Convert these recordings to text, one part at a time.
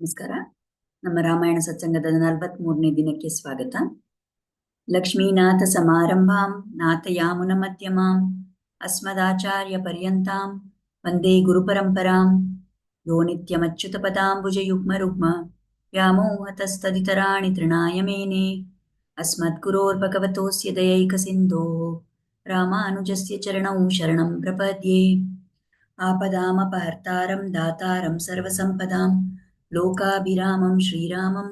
ನಮಸ್ಕಾರ. ನಮ್ಮ ರಾಮಾಯಣ ಸತ್ಸಂಗದ 43ನೇ ದಿನಕ್ಕೆ ಸ್ವಾಗತ. ಲಕ್ಷ್ಮೀನಾಥ ಸಮಾರಂಭಾಂ ನಾಥಯಾಮುನ ಮಧ್ಯಮಾಂ ಅಸ್ಮದಾಚಾರ್ಯ ಪರ್ಯಂತಾಂ ವಂದೇ ಗುರುಪರಂಪರಾಂ ಯೋ ನಿತ್ಯಮಚ್ಯುತ ಪದಾಂಬುಜ ಯುಗ್ಮ ರುಗ್ಮ ವ್ಯಾಮೋಹತಸ್ತದಿತರಾಣಿ ತೃಣಾಯ ಮೇನೆ ಅಸ್ಮದ್ಗುರೋರ್ಭಗವತೋಸ್ಯ ದಯೈಕ ಸಿಂಧೋ ರಾಮಾನುಜಸ್ಯ ಚರಣೌ ಶರಣಂ ಪ್ರಪದ್ಯೆ. ಆಪದಾಮಪಹರ್ತಾರಂ ದಾತಾರಂ ಸರ್ವಸಂಪದಾಂ ಲೋಕಾಭಿರಾಮಂ ಶ್ರೀರಾಮಂ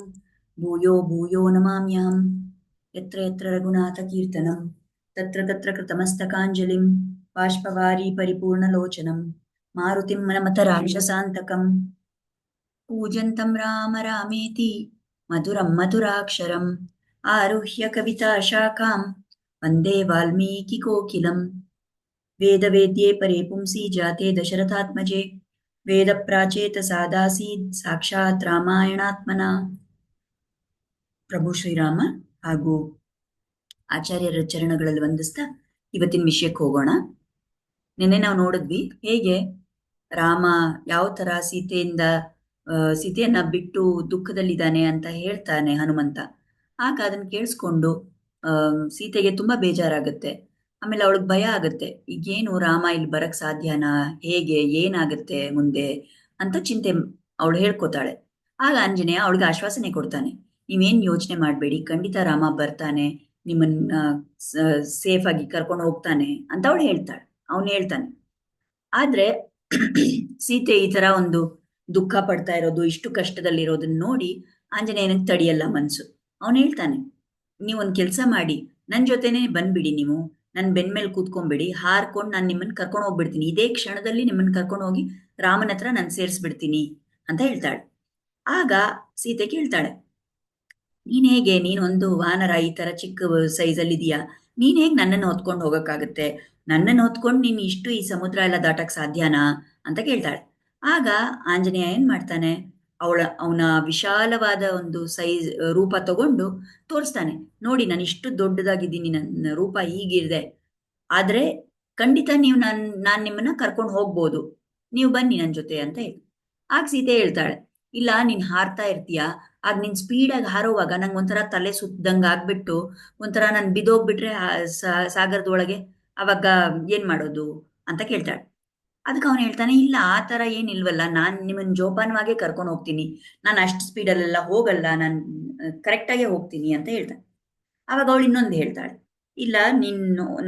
ಭೂಯೋ ಭೂಯೋ ನಮಾಮ್ಯಹಂ. ಯತ್ರ ಯತ್ರ ರಘುನಾಥಕೀರ್ತನಂ ತತ್ರ ತತ್ರ ಕೃತಮಸ್ತಕಾಂಜಲಿಂ ಬಾಷ್ಪವಾರಿ ಪರಿಪೂರ್ಣಲೋಚನಂ ಮಾರುತಿಂ ನಮತ ರಾಕ್ಷಸಾಂತಕಂ ಕೂಜಂತಂ ರಾಮ ರಾಮೇತಿ ಮಧುರಂ ಮಧುರಾಕ್ಷರಂ ಆರುಹ್ಯ ಕವಿತಾ ಶಾಖಾಂ ವಂದೇ ವಾಲ್ಮೀಕಿ ಕೋಕಿಲಂ. ವೇದವೇದ್ಯೆ ಪರೇ ಪುಂಸಿ ಜಾತೆ ದಶರಥಾತ್ಮಜೆ ವೇದ ಪ್ರಾಚೇತ ಸಾದಾಸೀದ್ ಸಾಕ್ಷಾತ್ ರಾಮಾಯಣಾತ್ಮನ. ಪ್ರಭು ಶ್ರೀರಾಮ ಹಾಗೂ ಆಚಾರ್ಯರ ಚರಣಗಳಲ್ಲಿ ವಂದಿಸ್ತಾ ಇವತ್ತಿನ ವಿಷಯಕ್ಕೆ ಹೋಗೋಣ. ನಿನ್ನೆ ನಾವು ನೋಡಿದ್ವಿ ಹೇಗೆ ರಾಮ ಯಾವ ತರ ಸೀತೆಯನ್ನ ಬಿಟ್ಟು ದುಃಖದಲ್ಲಿದ್ದಾನೆ ಅಂತ ಹೇಳ್ತಾನೆ ಹನುಮಂತ. ಆಗ ಅದನ್ನ ಕೇಳಿಸ್ಕೊಂಡು ಸೀತೆಗೆ ತುಂಬಾ ಬೇಜಾರಾಗತ್ತೆ. ಆಮೇಲೆ ಅವಳಿಗೆ ಭಯ ಆಗತ್ತೆ, ಈಗೇನು ರಾಮ ಇಲ್ಲಿ ಬರಕ್ ಸಾಧ್ಯನಾ, ಹೇಗೆ ಏನಾಗತ್ತೆ ಮುಂದೆ ಅಂತ ಚಿಂತೆ ಅವಳು ಹೇಳ್ಕೊತಾಳೆ. ಆಗ ಆಂಜನೇಯ ಅವಳಿಗೆ ಆಶ್ವಾಸನೆ ಕೊಡ್ತಾನೆ, ನೀವೇನ್ ಯೋಚನೆ ಮಾಡ್ಬೇಡಿ, ಖಂಡಿತ ರಾಮ ಬರ್ತಾನೆ, ನಿಮ್ಮನ್ನ ಸೇಫ್ ಆಗಿ ಕರ್ಕೊಂಡು ಹೋಗ್ತಾನೆ ಅಂತ ಅವಳು ಅವನು ಹೇಳ್ತಾನೆ. ಆದ್ರೆ ಸೀತೆ ಈ ತರ ಒಂದು ದುಃಖ ಪಡ್ತಾ ಇರೋದು, ಇಷ್ಟು ಕಷ್ಟದಲ್ಲಿರೋದನ್ನ ನೋಡಿ ಆಂಜನೇಯನಿಗೆ ತಡಿಯಲ್ಲ ಮನ್ಸು. ಅವನು ಹೇಳ್ತಾನೆ, ನೀವೊಂದ್ ಕೆಲ್ಸ ಮಾಡಿ, ನನ್ ಜೊತೆನೆ ಬಂದ್ಬಿಡಿ, ನೀವು ನನ್ ಬೆನ್ ಮೇಲೆ ಕೂತ್ಕೊಂಡ್ಬಿಡಿ, ಹಾರ್ಕೊಂಡು ನಾನು ನಿಮ್ಮನ್ನ ಕರ್ಕೊಂಡು ಹೋಗ್ಬಿಡ್ತೀನಿ, ಇದೇ ಕ್ಷಣದಲ್ಲಿ ನಿಮ್ಮನ್ನ ಕರ್ಕೊಂಡು ಹೋಗಿ ರಾಮನ ಹತ್ರ ನಾನು ಸೇರಿಸ್ಬಿಡ್ತೀನಿ ಅಂತ ಹೇಳ್ತಾಳೆ. ಆಗ ಸೀತೆ ಕೇಳ್ತಾಳೆ, ನೀನೊಂದು ವಾನರ, ಈ ತರ ಚಿಕ್ಕ ಸೈಜಲ್ಲಿ ಇದೀಯಾ, ನೀನ್ ಹೇಗ್ ನನ್ನನ್ನು ಹೊತ್ಕೊಂಡು ಹೋಗಕ್ಕಾಗತ್ತೆ, ನನ್ನನ್ನು ಹೊತ್ಕೊಂಡು ನೀನ್ ಈ ಸಮುದ್ರ ಎಲ್ಲ ದಾಟಕ್ ಸಾಧ್ಯನಾ ಅಂತ ಕೇಳ್ತಾಳೆ. ಆಗ ಆಂಜನೇಯ ಏನ್ ಮಾಡ್ತಾನೆ, ಅವನ ವಿಶಾಲವಾದ ಒಂದು ರೂಪ ತಗೊಂಡು ತೋರಿಸ್ತಾನೆ, ನೋಡಿ ನಾನು ಇಷ್ಟು ದೊಡ್ಡದಾಗಿದ್ದೀನಿ, ನನ್ನ ರೂಪ ಹೀಗಿರ್ದೆ, ಆದ್ರೆ ಖಂಡಿತ ನೀವು ನಾನ್ ನಿಮ್ಮನ್ನ ಕರ್ಕೊಂಡು ಹೋಗ್ಬೋದು, ನೀವು ಬನ್ನಿ ನನ್ ಜೊತೆ ಅಂತ ಹೇಳಿ. ಆಗ ಸೀತೆ ಹೇಳ್ತಾಳೆ, ಇಲ್ಲ ನೀನ್ ಹಾರ್ತಾ ಇರ್ತೀಯ, ಆಗ ನೀನ್ ಸ್ಪೀಡಾಗಿ ಹಾರೋವಾಗ ನಂಗೆ ಒಂಥರ ತಲೆ ಸುತ್ತದಂಗ ಆಗ್ಬಿಟ್ಟು ಒಂಥರ ನನ್ ಬಿದೋಗ್ಬಿಟ್ರೆ ಸಾಗರದೊಳಗೆ, ಅವಾಗ ಏನ್ ಮಾಡೋದು ಅಂತ ಕೇಳ್ತಾಳೆ. ಅದಕ್ಕೆ ಅವನು ಹೇಳ್ತಾನೆ, ಇಲ್ಲ ಆ ತರ ಏನಿಲ್ವಲ್ಲ, ನಾನ್ ನಿಮ್ಮನ್ನ ಜೋಪಾನವಾಗೇ ಕರ್ಕೊಂಡು ಹೋಗ್ತೀನಿ, ನಾನು ಅಷ್ಟು ಸ್ಪೀಡಲ್ಲೆಲ್ಲ ಹೋಗಲ್ಲ, ನಾನು ಕರೆಕ್ಟಾಗೆ ಹೋಗ್ತೀನಿ ಅಂತ ಹೇಳ್ತಾನೆ. ಅವಾಗ ಅವಳು ಇನ್ನೊಂದು ಹೇಳ್ತಾಳೆ, ಇಲ್ಲ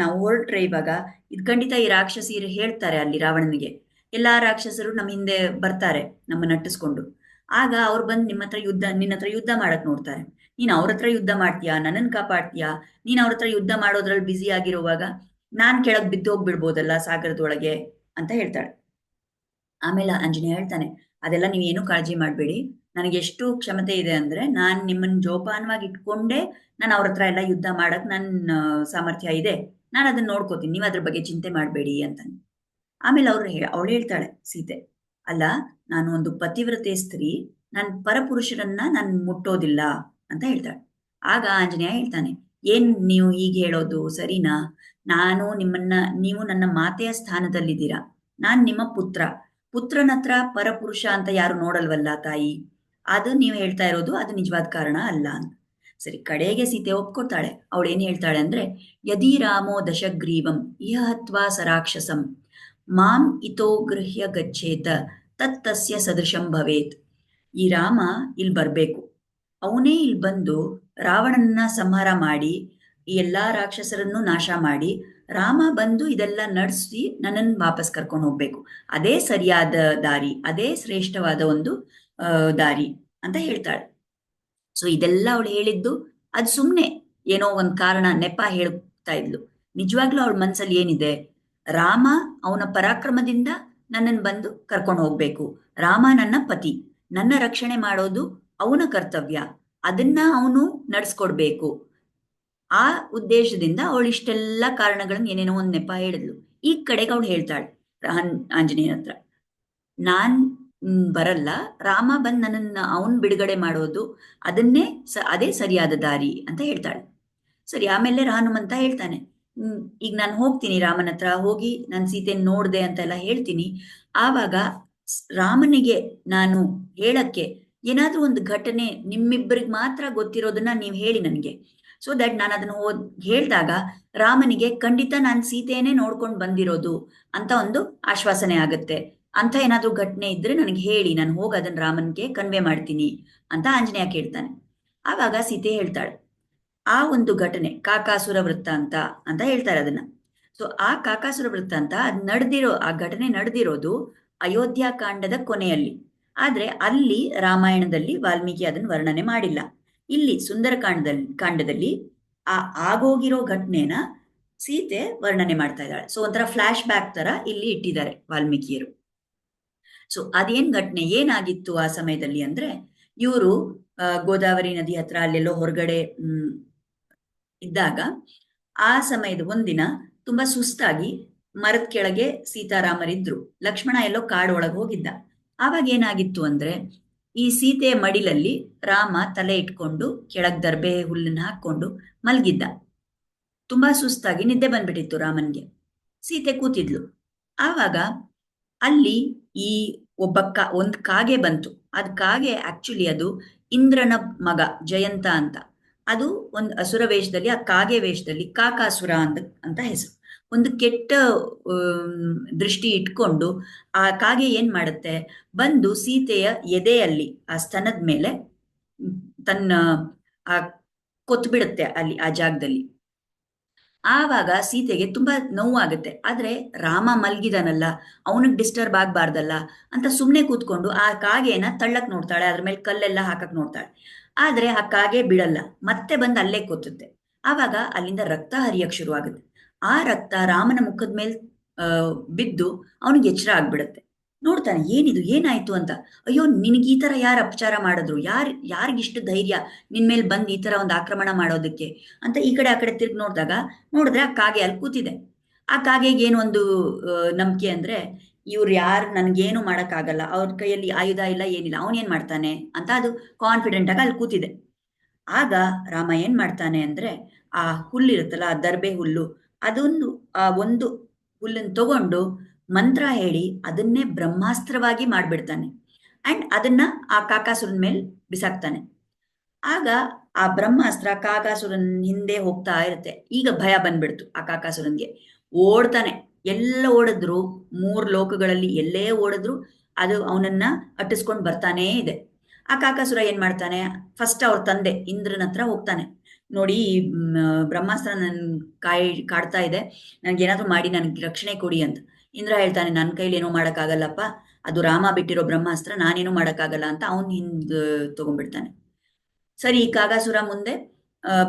ನಾವು ಹೊರಟ್ರೆ ಇವಾಗ ಇದು ಖಂಡಿತ ಈ ರಾಕ್ಷಸೀರು ಹೇಳ್ತಾರೆ ಅಲ್ಲಿ ರಾವಣನಿಗೆ, ಎಲ್ಲಾ ರಾಕ್ಷಸರು ನಮ್ಮ ಹಿಂದೆ ಬರ್ತಾರೆ ನಮ್ಮನ್ನ ನಟ್ಟಿಸ್ಕೊಂಡು, ಆಗ ಅವ್ರು ಬಂದು ನಿನ್ನ ಹತ್ರ ಯುದ್ಧ ಮಾಡಕ್ ನೋಡ್ತಾರೆ, ನೀನ್ ಅವ್ರ ಹತ್ರ ಯುದ್ಧ ಮಾಡ್ತೀಯಾ, ನನ್ನನ್ ಕಾಪಾಡ್ತೀಯಾ, ನೀನ್ ಅವ್ರ ಹತ್ರ ಯುದ್ಧ ಮಾಡೋದ್ರಲ್ಲಿ ಬ್ಯುಸಿ ಆಗಿರುವಾಗ ನಾನ್ ಕೆಳಗ್ ಬಿದ್ದೋಗ್ಬಿಡ್ಬೋದಲ್ಲ ಸಾಗರದೊಳಗೆ ಅಂತ ಹೇಳ್ತಾಳೆ. ಆಮೇಲೆ ಆಂಜನೇಯ ಹೇಳ್ತಾನೆ, ಅದೆಲ್ಲ ನೀವೇನು ಕಾಳಜಿ ಮಾಡ್ಬೇಡಿ, ನನಗೆ ಎಷ್ಟು ಕ್ಷಮತೆ ಇದೆ ಅಂದ್ರೆ ನಾನ್ ನಿಮ್ಮನ್ನ ಜೋಪಾನವಾಗಿ ಇಟ್ಕೊಂಡೇ ನಾನು ಅವ್ರ ಹತ್ರ ಎಲ್ಲ ಯುದ್ಧ ಮಾಡಕ್ ನನ್ನ ಸಾಮರ್ಥ್ಯ ಇದೆ, ನಾನು ಅದನ್ನ ನೋಡ್ಕೋತೀನಿ, ನೀವು ಅದ್ರ ಬಗ್ಗೆ ಚಿಂತೆ ಮಾಡ್ಬೇಡಿ ಅಂತಾನೆ. ಆಮೇಲೆ ಅವಳು ಹೇಳ್ತಾಳೆ ಸೀತೆ, ಅಲ್ಲ ನಾನು ಒಂದು ಪತಿವ್ರತೆ ಸ್ತ್ರೀ, ನಾನು ಪರಪುರುಷರನ್ನ ನಾನು ಮುಟ್ಟೋದಿಲ್ಲ ಅಂತ ಹೇಳ್ತಾಳೆ. ಆಗ ಆಂಜನೇಯ ಹೇಳ್ತಾನೆ, ಏನ್ ನೀವು ಹೀಗೆ ಹೇಳೋದು ಸರಿನಾ, ನೀವು ನನ್ನ ಮಾತೆಯ ಸ್ಥಾನದಲ್ಲಿದ್ದೀರಾ, ನಾನ್ ನಿಮ್ಮ ಪುತ್ರನ ಹತ್ರ ಪರಪುರುಷ ಅಂತ ಯಾರು ನೋಡಲ್ವಲ್ಲ ತಾಯಿ, ಅದು ನೀವು ಹೇಳ್ತಾ ಇರೋದು ಅದು ನಿಜವಾದ ಕಾರಣ ಅಲ್ಲ ಅಂತ. ಸರಿ, ಕಡೆಗೆ ಸೀತೆ ಒಪ್ಕೊತಾಳೆ. ಅವಳೇನ್ ಹೇಳ್ತಾಳೆ ಅಂದ್ರೆ, ಯದಿ ರಾಮೋ ದಶಗ್ರೀವಂ ಇಹ ಹತ್ವಾ ಸರಾಕ್ಷಸಂ ಮಾಂ ಇತೋ ಗೃಹ್ಯ ಗಚ್ಚೇತ ತತ್ತಸ್ಯ ಸದೃಶಂ ಭವೇತ್. ಈ ರಾಮ ಇಲ್ಲಿ ಬರ್ಬೇಕು, ಅವನೇ ಇಲ್ಲಿ ಬಂದು ರಾವಣನ ಸಂಹಾರ ಮಾಡಿ ಈ ಎಲ್ಲಾ ರಾಕ್ಷಸರನ್ನು ನಾಶ ಮಾಡಿ ರಾಮ ಬಂದು ಇದೆಲ್ಲ ನಡೆಸಿ ನನ್ನನ್ನು ವಾಪಸ್ ಕರ್ಕೊಂಡು ಹೋಗ್ಬೇಕು, ಅದೇ ಸರಿಯಾದ ದಾರಿ, ಅದೇ ಶ್ರೇಷ್ಠವಾದ ಒಂದು ದಾರಿ ಅಂತ ಹೇಳ್ತಾಳೆ. ಸೊ ಇದೆಲ್ಲ ಅವಳು ಹೇಳಿದ್ದು ಅದು ಸುಮ್ನೆ ಏನೋ ಒಂದ್ ಕಾರಣ, ನೆಪ ಹೇಳ್ತಾ ಇದ್ಲು. ನಿಜವಾಗ್ಲೂ ಅವಳ ಮನ್ಸಲ್ಲಿ ಏನಿದೆ, ರಾಮ ಅವನ ಪರಾಕ್ರಮದಿಂದ ನನ್ನನ್ನು ಬಂದು ಕರ್ಕೊಂಡು ಹೋಗ್ಬೇಕು, ರಾಮ ನನ್ನ ಪತಿ, ನನ್ನ ರಕ್ಷಣೆ ಮಾಡೋದು ಅವನ ಕರ್ತವ್ಯ, ಅದನ್ನ ಅವನು ನಡ್ಸ್ಕೊಡ್ಬೇಕು, ಆ ಉದ್ದೇಶದಿಂದ ಅವಳು ಇಷ್ಟೆಲ್ಲ ಕಾರಣಗಳನ್ನ ಏನೇನೋ ಒಂದ್ ನೆಪ ಹೇಳಿದ್ಲು. ಈ ಕಡೆಗೆ ಅವಳು ಹೇಳ್ತಾಳೆ ಆಂಜನೇಯನ ಹತ್ರ, ನಾನ್ ಬರಲ್ಲ, ರಾಮ ಬಂದ್ ನನ್ನನ್ನ ಅವನ್ ಬಿಡುಗಡೆ ಮಾಡೋದು, ಅದೇ ಸರಿಯಾದ ದಾರಿ ಅಂತ ಹೇಳ್ತಾಳೆ. ಸರಿ, ಆಮೇಲೆ ಹನುಮಂತ ಹೇಳ್ತಾನೆ, ಈಗ ನಾನು ಹೋಗ್ತೀನಿ ರಾಮನ ಹತ್ರ, ಹೋಗಿ ನಾನು ಸೀತೆಯನ್ನು ನೋಡ್ದೆ ಅಂತೆಲ್ಲ ಹೇಳ್ತೀನಿ, ಆವಾಗ ರಾಮನಿಗೆ ನಾನು ಹೇಳಕ್ಕೆ ಏನಾದ್ರೂ ಒಂದು ಘಟನೆ ನಿಮ್ಮಿಬ್ಬರಿಗೆ ಮಾತ್ರ ಗೊತ್ತಿರೋದನ್ನ ನೀವು ಹೇಳಿ ನನಗೆ. ಸೊ ದಟ್ ನಾನು ಅದನ್ನ ಹೇಳ್ದಾಗ ರಾಮನಿಗೆ ಖಂಡಿತ ನಾನು ಸೀತೆಯನ್ನೇ ನೋಡ್ಕೊಂಡು ಬಂದಿರೋದು ಅಂತ ಒಂದು ಆಶ್ವಾಸನೆ ಆಗುತ್ತೆ. ಅಂತ ಏನಾದ್ರೂ ಘಟನೆ ಇದ್ರೆ ನನಗೆ ಹೇಳಿ, ನಾನು ಹೋಗಿ ಅದನ್ನ ರಾಮನ್ಗೆ ಕನ್ವೆ ಮಾಡ್ತೀನಿ ಅಂತ ಆಂಜನೇಯ ಕೇಳ್ತಾನೆ. ಆವಾಗ ಸೀತೆ ಹೇಳ್ತಾಳೆ, ಆ ಒಂದು ಘಟನೆ ಕಾಕಾಸುರ ವೃತ್ತ ಅಂತ ಹೇಳ್ತಾರೆ ಅದನ್ನ. ಸೊ ಆ ಕಾಕಾಸುರ ವೃತ್ತ ಅಂತ ಅದ್ ನಡೆದಿರೋ, ಆ ಘಟನೆ ನಡೆದಿರೋದು ಅಯೋಧ್ಯ ಕಾಂಡದ ಕೊನೆಯಲ್ಲಿ. ಆದ್ರೆ ಅಲ್ಲಿ ರಾಮಾಯಣದಲ್ಲಿ ವಾಲ್ಮೀಕಿ ಅದನ್ನ ವರ್ಣನೆ ಮಾಡಿಲ್ಲ. ಇಲ್ಲಿ ಕಾಂಡದಲ್ಲಿ ಆ ಆಗೋಗಿರೋ ಘಟನೆನ ಸೀತೆ ವರ್ಣನೆ ಮಾಡ್ತಾ ಇದ್ದಾಳೆ. ಸೊ ಒಂಥರ ಫ್ಲಾಶ್ ಬ್ಯಾಕ್ ತರ ಇಲ್ಲಿ ಇಟ್ಟಿದ್ದಾರೆ ವಾಲ್ಮೀಕಿಯರು. ಸೊ ಅದೇನ್ ಘಟನೆ ಏನಾಗಿತ್ತು ಆ ಸಮಯದಲ್ಲಿ ಅಂದ್ರೆ, ಇವರು ಗೋದಾವರಿ ನದಿ ಹತ್ರ ಅಲ್ಲೆಲ್ಲೋ ಹೊರಗಡೆ ಇದ್ದಾಗ ಆ ಸಮಯದ ಒಂದಿನ ತುಂಬಾ ಸುಸ್ತಾಗಿ ಮರದ ಕೆಳಗೆ ಸೀತಾರಾಮರಿದ್ರು. ಲಕ್ಷ್ಮಣ ಎಲ್ಲೋ ಕಾಡೊಳಗೆ ಹೋಗಿದ್ದ. ಆವಾಗ ಏನಾಗಿತ್ತು ಅಂದ್ರೆ, ಈ ಸೀತೆಯ ಮಡಿಲಲ್ಲಿ ರಾಮ ತಲೆ ಇಟ್ಕೊಂಡು ಕೆಳಗ್ ದರ್ಬೆ ಹುಲ್ಲನ್ನ ಹಾಕೊಂಡು ಮಲಗಿದ್ದ. ತುಂಬಾ ಸುಸ್ತಾಗಿ ನಿದ್ದೆ ಬಂದ್ಬಿಟ್ಟಿತ್ತು ರಾಮನ್ಗೆ. ಸೀತೆ ಕೂತಿದ್ಲು. ಆವಾಗ ಅಲ್ಲಿ ಈ ಒಂದ್ ಕಾಗೆ ಬಂತು. ಅದ್ ಕಾಗೆ ಆಕ್ಚುಲಿ ಅದು ಇಂದ್ರನ ಮಗ ಜಯಂತ ಅಂತ. ಅದು ಒಂದು ಅಸುರ ವೇಷದಲ್ಲಿ, ಆ ಕಾಗೆ ವೇಷದಲ್ಲಿ ಕಾಕಾಸುರ ಅಂತ ಹೆಸರು. ಒಂದು ಕೆಟ್ಟ ದೃಷ್ಟಿ ಇಟ್ಕೊಂಡು ಆ ಕಾಗೆ ಏನ್ ಮಾಡುತ್ತೆ, ಬಂದು ಸೀತೆಯ ಎದೆಯಲ್ಲಿ ಆ ಸ್ತನದ ಮೇಲೆ ತನ್ನ ಆ ಕೊತ್ಬಿಡುತ್ತೆ ಅಲ್ಲಿ ಆ ಜಾಗದಲ್ಲಿ. ಆವಾಗ ಸೀತೆಗೆ ತುಂಬಾ ನೋವಾಗುತ್ತೆ. ಆದ್ರೆ ರಾಮ ಮಲ್ಗಿದಾನಲ್ಲ, ಅವನಿಗೆ ಡಿಸ್ಟರ್ಬ್ ಆಗ್ಬಾರ್ದಲ್ಲ ಅಂತ ಸುಮ್ನೆ ಕೂತ್ಕೊಂಡು ಆ ಕಾಗೆನ ತಳ್ಳಕ್ ನೋಡ್ತಾಳೆ, ಅದ್ರ ಮೇಲೆ ಕಲ್ಲೆಲ್ಲ ಹಾಕಕ್ ನೋಡ್ತಾಳೆ. ಆದ್ರೆ ಆ ಕಾಗೆ ಬಿಡಲ್ಲ, ಮತ್ತೆ ಬಂದು ಅಲ್ಲೇ ಕೂತುತ್ತೆ. ಆವಾಗ ಅಲ್ಲಿಂದ ರಕ್ತ ಹರಿಯಕ್ ಶುರು ಆಗುತ್ತೆ. ಆ ರಕ್ತ ರಾಮನ ಮುಖದ ಮೇಲೆ ಬಿದ್ದು ಅವನಿಗೆ ಎಚ್ಚರ ಆಗ್ಬಿಡುತ್ತೆ. ನೋಡ್ತಾನೆ, ಏನಿದು, ಏನಾಯ್ತು ಅಂತ. ಅಯ್ಯೋ, ನಿನಗೆ ಈ ತರ ಯಾರು ಅಪಚಾರ ಮಾಡಿದ್ರು, ಯಾರಿಗಿಷ್ಟು ಧೈರ್ಯ ನಿನ್ ಮೇಲೆ ಬಂದು ಈ ತರ ಒಂದು ಆಕ್ರಮಣ ಮಾಡೋದಕ್ಕೆ ಅಂತ ಈ ಕಡೆ ಆ ಕಡೆ ತಿರ್ಗಿ ನೋಡಿದ್ರೆ ಆ ಕಾಗೆ ಅಲ್ಲಿ ಕೂತಿದೆ. ಆ ಕಾಗೆಗೆ ಏನು ಒಂದು ನಂಬಿಕೆ ಅಂದ್ರೆ, ಇವ್ರು ಯಾರು ನನ್ಗೇನು ಮಾಡಕ್ಕಾಗಲ್ಲ, ಅವ್ರ ಕೈಯಲ್ಲಿ ಆಯುಧ ಇಲ್ಲ, ಏನಿಲ್ಲ, ಅವನ್ ಏನ್ ಮಾಡ್ತಾನೆ ಅಂತ ಅದು ಕಾನ್ಫಿಡೆಂಟ್ ಆಗಿ ಅಲ್ಲಿ ಕೂತಿದೆ. ಆಗ ರಾಮ ಏನ್ ಮಾಡ್ತಾನೆ ಅಂದ್ರೆ, ಆ ಹುಲ್ಲಿರುತ್ತಲ್ಲ, ಆ ದರ್ಬೆ ಹುಲ್ಲು, ಅದೊಂದು ಆ ಒಂದು ಹುಲ್ಲನ್ನು ತಗೊಂಡು ಮಂತ್ರ ಹೇಳಿ ಅದನ್ನೇ ಬ್ರಹ್ಮಾಸ್ತ್ರವಾಗಿ ಮಾಡ್ಬಿಡ್ತಾನೆ. ಅಂಡ್ ಅದನ್ನ ಆ ಕಾಕಾಸುರನ್ ಮೇಲೆ ಬಿಸಾಕ್ತಾನೆ. ಆಗ ಆ ಬ್ರಹ್ಮಾಸ್ತ್ರ ಕಾಕಾಸುರನ್ ಹಿಂದೆ ಹೋಗ್ತಾ ಇರುತ್ತೆ. ಈಗ ಭಯ ಬಂದ್ಬಿಡ್ತು ಆ ಕಾಕಾಸುರನ್ಗೆ. ಓಡ್ತಾನೆ. ಎಲ್ಲ ಓಡಿದ್ರು, 3 ಲೋಕಗಳಲ್ಲಿ ಎಲ್ಲೇ ಓಡಿದ್ರು ಅದು ಅವನನ್ನ ಅಟ್ಟಿಸ್ಕೊಂಡು ಬರ್ತಾನೇ ಇದೆ. ಆ ಕಾಕಾಸುರ ಏನ್ ಮಾಡ್ತಾನೆ, ಫಸ್ಟ್ ಅವ್ರ ತಂದೆ ಇಂದ್ರನ ಹತ್ರ ಹೋಗ್ತಾನೆ. ನೋಡಿ, ಬ್ರಹ್ಮಾಸ್ತ್ರ ನನ್ ಕಾಡ್ತಾ ಇದೆ, ನನ್ಗೇನಾದ್ರೂ ಮಾಡಿ ನನ್ಗೆ ರಕ್ಷಣೆ ಕೊಡಿ ಅಂತ. ಇಂದ್ರ ಹೇಳ್ತಾನೆ, ನನ್ನ ಕೈಲಿ ಏನೋ ಮಾಡಕ್ಕಾಗಲ್ಲಪ್ಪ, ಅದು ರಾಮ ಬಿಟ್ಟಿರೋ ಬ್ರಹ್ಮಾಸ್ತ್ರ, ನಾನೇನೋ ಮಾಡಕ್ಕಾಗಲ್ಲ ಅಂತ ಅವನ್ ಹಿಂದ್ ತಗೊಂಡ್ಬಿಡ್ತಾನೆ. ಸರಿ, ಈ ಕಾಕಾಸುರ ಮುಂದೆ